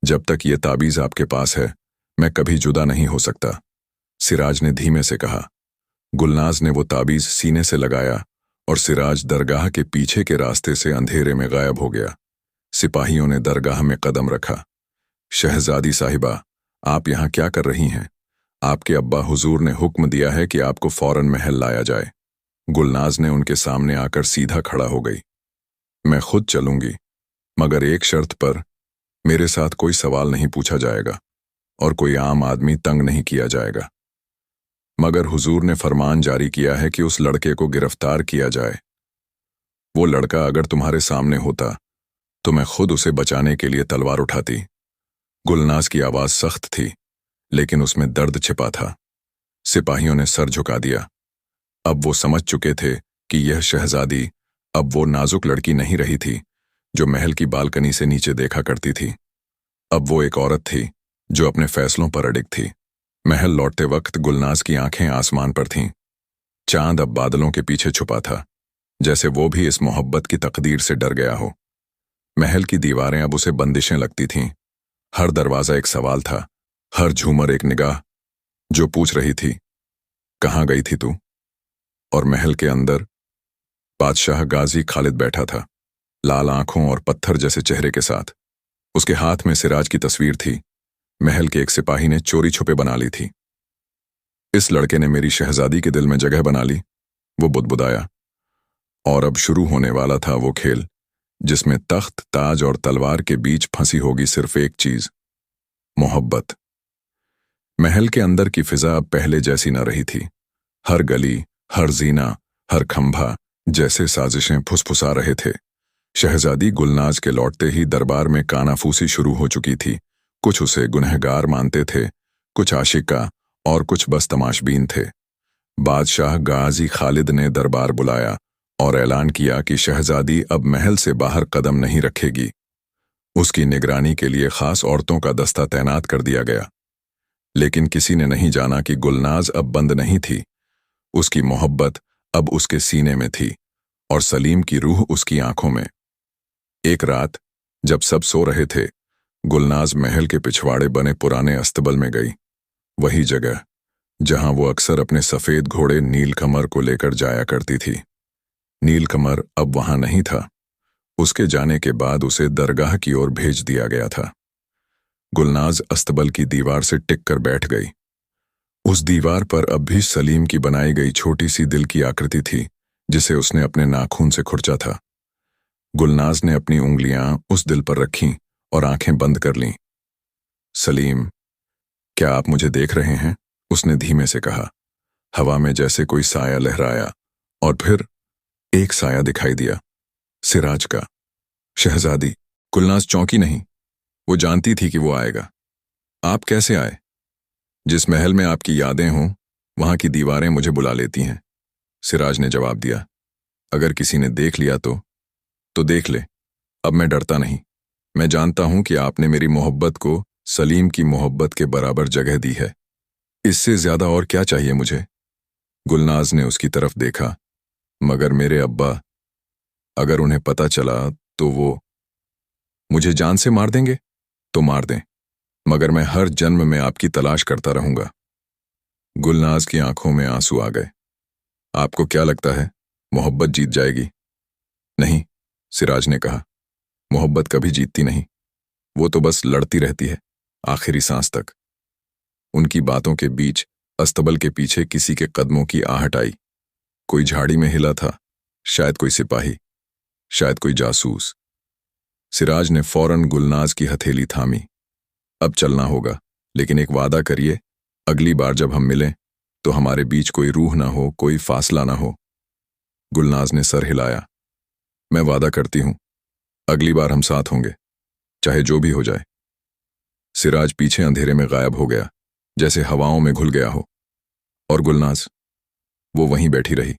जब तक ये ताबीज आपके पास है, मैं कभी जुदा नहीं हो सकता, सिराज ने धीमे से कहा। गुलनाज ने वो ताबीज सीने से लगाया और सिराज दरगाह के पीछे के रास्ते से अंधेरे में गायब हो गया। सिपाहियों ने दरगाह में कदम रखा। शहजादी साहिबा, आप यहां क्या कर रही हैं? आपके अब्बा हुजूर ने हुक्म दिया है कि आपको फौरन महल लाया जाए। गुलनाज ने उनके सामने आकर सीधा खड़ा हो गई। मैं खुद चलूंगी, मगर एक शर्त पर। मेरे साथ कोई सवाल नहीं पूछा जाएगा और कोई आम आदमी तंग नहीं किया जाएगा। मगर हुजूर ने फरमान जारी किया है कि उस लड़के को गिरफ्तार किया जाए। वो लड़का अगर तुम्हारे सामने होता तो मैं खुद उसे बचाने के लिए तलवार उठाती। गुलनाज की आवाज सख्त थी, लेकिन उसमें दर्द छिपा था। सिपाहियों ने सर झुका दिया। अब वो समझ चुके थे कि यह शहजादी अब वो नाजुक लड़की नहीं रही थी जो महल की बालकनी से नीचे देखा करती थी। अब वो एक औरत थी जो अपने फैसलों पर अडिग थी। महल लौटते वक्त गुलनाज की आंखें आसमान पर थीं। चांद अब बादलों के पीछे छुपा था, जैसे वो भी इस मोहब्बत की तकदीर से डर गया हो। महल की दीवारें अब उसे बंदिशें लगती थीं। हर दरवाजा एक सवाल था, हर झूमर एक निगाह जो पूछ रही थी, कहाँ गई थी तू? और महल के अंदर बादशाह गाजी खालिद बैठा था, लाल आंखों और पत्थर जैसे चेहरे के साथ। उसके हाथ में सिराज की तस्वीर थी। महल के एक सिपाही ने चोरी छुपे बना ली थी। इस लड़के ने मेरी शहजादी के दिल में जगह बना ली, वो बुदबुदाया। और अब शुरू होने वाला था वो खेल जिसमें तख्त, ताज और तलवार के बीच फंसी होगी सिर्फ एक चीज, मोहब्बत। महल के अंदर की फिजा अब पहले जैसी न रही थी। हर गली, हर जीना, हर खंभा जैसे साजिशें फुसफुसा रहे थे। शहजादी गुलनाज के लौटते ही दरबार में कानाफूसी शुरू हो चुकी थी। कुछ उसे गुनहगार मानते थे, कुछ आशिका और कुछ बस तमाशबीन थे। बादशाह गाजी खालिद ने दरबार बुलाया और ऐलान किया कि शहजादी अब महल से बाहर कदम नहीं रखेगी। उसकी निगरानी के लिए खास औरतों का दस्ता तैनात कर दिया गया। लेकिन किसी ने नहीं जाना कि गुलनाज अब बंद नहीं थी। उसकी मोहब्बत अब उसके सीने में थी और सलीम की रूह उसकी आंखों में। एक रात जब सब सो रहे थे, गुलनाज महल के पिछवाड़े बने पुराने अस्तबल में गई, वही जगह जहां वो अक्सर अपने सफेद घोड़े नीलकमर को लेकर जाया करती थी। नीलकमर अब वहां नहीं था। उसके जाने के बाद उसे दरगाह की ओर भेज दिया गया था। गुलनाज अस्तबल की दीवार से टिक कर बैठ गई। उस दीवार पर अब भी सलीम की बनाई गई छोटी सी दिल की आकृति थी जिसे उसने अपने नाखून से खुरचा था। गुलनाज ने अपनी उंगलियां उस दिल पर रखीं और आंखें बंद कर लीं। सलीम, क्या आप मुझे देख रहे हैं? उसने धीमे से कहा। हवा में जैसे कोई साया लहराया और फिर एक साया दिखाई दिया, सिराज का। शहजादी। गुलनाज चौंकी नहीं। वो जानती थी कि वो आएगा। आप कैसे आए? जिस महल में आपकी यादें हों वहां की दीवारें मुझे बुला लेती हैं, सिराज ने जवाब दिया। अगर किसी ने देख लिया तो देख ले। अब मैं डरता नहीं। मैं जानता हूं कि आपने मेरी मोहब्बत को सलीम की मोहब्बत के बराबर जगह दी है। इससे ज्यादा और क्या चाहिए मुझे? गुलनाज ने उसकी तरफ देखा। मगर मेरे अब्बा, अगर उन्हें पता चला तो वो मुझे जान से मार देंगे। तो मार दें, मगर मैं हर जन्म में आपकी तलाश करता रहूंगा। गुलनाज की आंखों में आंसू आ गए। आपको क्या लगता है मोहब्बत जीत जाएगी? नहीं, सिराज ने कहा। मोहब्बत कभी जीतती नहीं, वो तो बस लड़ती रहती है, आखिरी सांस तक। उनकी बातों के बीच अस्तबल के पीछे किसी के कदमों की आहट आई। कोई झाड़ी में हिला था, शायद कोई सिपाही, शायद कोई जासूस। सिराज ने फौरन गुलनाज की हथेली थामी। अब चलना होगा, लेकिन एक वादा करिए, अगली बार जब हम मिलें तो हमारे बीच कोई रूह ना हो, कोई फासला ना हो। गुलनाज ने सर हिलाया। मैं वादा करती हूं, अगली बार हम साथ होंगे, चाहे जो भी हो जाए। सिराज पीछे अंधेरे में गायब हो गया, जैसे हवाओं में घुल गया हो। और गुलनाज, वो वहीं बैठी रही,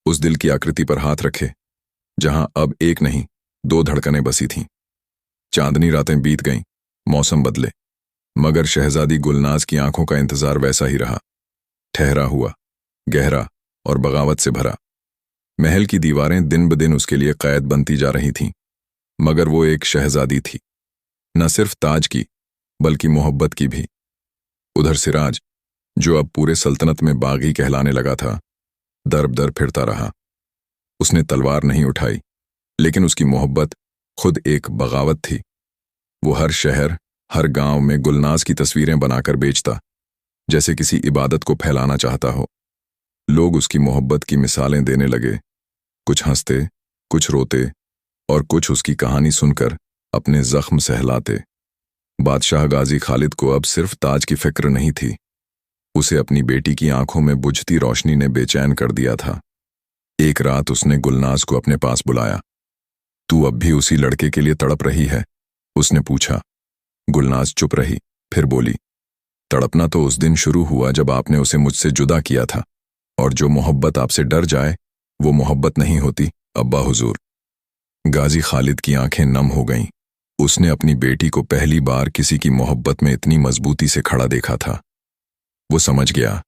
उस दिल की आकृति पर हाथ रखे जहां अब एक नहीं 2 धड़कनें बसी थीं। चांदनी रातें बीत गईं, मौसम बदले, मगर शहजादी गुलनाज की आंखों का इंतजार वैसा ही रहा, ठहरा हुआ, गहरा और बगावत से भरा। महल की दीवारें दिन ब दिन उसके लिए कैद बनती जा रही थीं, मगर वो एक शहजादी थी, न सिर्फ ताज की बल्कि मोहब्बत की भी। उधर सिराज, जो अब पूरे सल्तनत में बागी कहलाने लगा था, दर दर फिरता रहा। उसने तलवार नहीं उठाई, लेकिन उसकी मोहब्बत खुद एक बगावत थी। वो हर शहर, हर गांव में गुलनाज की तस्वीरें बनाकर बेचता, जैसे किसी इबादत को फैलाना चाहता हो। लोग उसकी मोहब्बत की मिसालें देने लगे, कुछ हंसते, कुछ रोते और कुछ उसकी कहानी सुनकर अपने जख्म सहलाते। बादशाह गाजी खालिद को अब सिर्फ ताज की फिक्र नहीं थी, उसे अपनी बेटी की आंखों में बुझती रोशनी ने बेचैन कर दिया था। एक रात उसने गुलनाज को अपने पास बुलाया। तू अब भी उसी लड़के के लिए तड़प रही है? उसने पूछा। गुलनाज चुप रही, फिर बोली, तड़पना तो उस दिन शुरू हुआ जब आपने उसे मुझसे जुदा किया था, और जो मोहब्बत आपसे डर जाए वो मोहब्बत नहीं होती अब्बा हुजूर। गाजी खालिद की आंखें नम हो गईं। उसने अपनी बेटी को पहली बार किसी की मोहब्बत में इतनी मजबूती से खड़ा देखा था। वो समझ गया,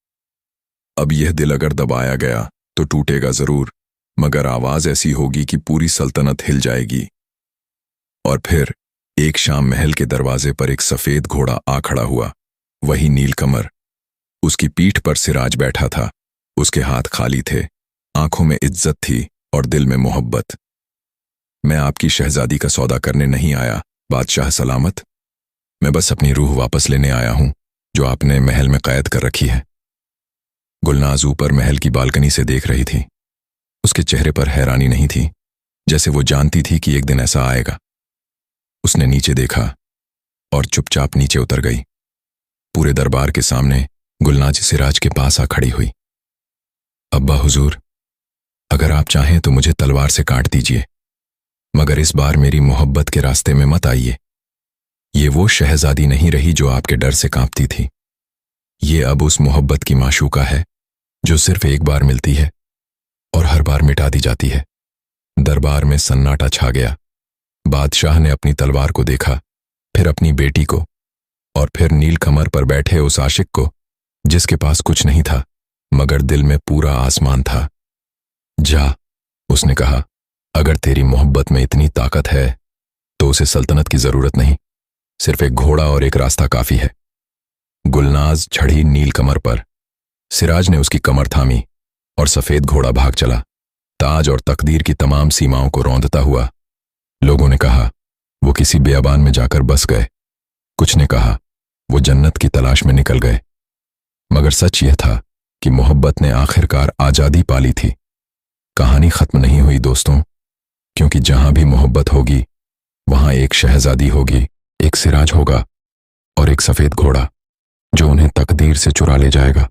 अब यह दिल अगर दबाया गया तो टूटेगा जरूर, मगर आवाज ऐसी होगी कि पूरी सल्तनत हिल जाएगी। और फिर एक शाम महल के दरवाजे पर एक सफेद घोड़ा आ खड़ा हुआ। वही नीलकमर। उसकी पीठ पर सिराज बैठा था। उसके हाथ खाली थे, आंखों में इज्जत थी और दिल में मोहब्बत। मैं आपकी शहजादी का सौदा करने नहीं आया बादशाह सलामत। मैं बस अपनी रूह वापस लेने आया हूं जो आपने महल में कैद कर रखी है। गुलनाज ऊपर महल की बालकनी से देख रही थी। उसके चेहरे पर हैरानी नहीं थी, जैसे वो जानती थी कि एक दिन ऐसा आएगा। उसने नीचे देखा और चुपचाप नीचे उतर गई। पूरे दरबार के सामने गुलनाज सिराज के पास आ खड़ी हुई। अब्बा हुजूर, अगर आप चाहें तो मुझे तलवार से काट दीजिए, मगर इस बार मेरी मोहब्बत के रास्ते में मत आइए। ये वो शहजादी नहीं रही जो आपके डर से कांपती थी। ये अब उस मोहब्बत की माशूका है जो सिर्फ एक बार मिलती है और हर बार मिटा दी जाती है। दरबार में सन्नाटा छा गया। बादशाह ने अपनी तलवार को देखा, फिर अपनी बेटी को, और फिर नीलकमर पर बैठे उस आशिक को जिसके पास कुछ नहीं था मगर दिल में पूरा आसमान था। जा, उसने कहा, अगर तेरी मोहब्बत में इतनी ताकत है तो उसे सल्तनत की जरूरत नहीं, सिर्फ एक घोड़ा और एक रास्ता काफी है। गुलनाज चढ़ी नीलकमर पर। सिराज ने उसकी कमर थामी और सफेद घोड़ा भाग चला, ताज और तकदीर की तमाम सीमाओं को रौंदता हुआ। लोगों ने कहा वो किसी बेअबान में जाकर बस गए, कुछ ने कहा वो जन्नत की तलाश में निकल गए, मगर सच यह था कि मोहब्बत ने आखिरकार आजादी पाली थी। कहानी खत्म नहीं हुई दोस्तों, क्योंकि जहां भी मोहब्बत होगी वहां एक शहजादी होगी, एक सिराज होगा और एक सफेद घोड़ा जो उन्हें तकदीर से चुरा ले जाएगा।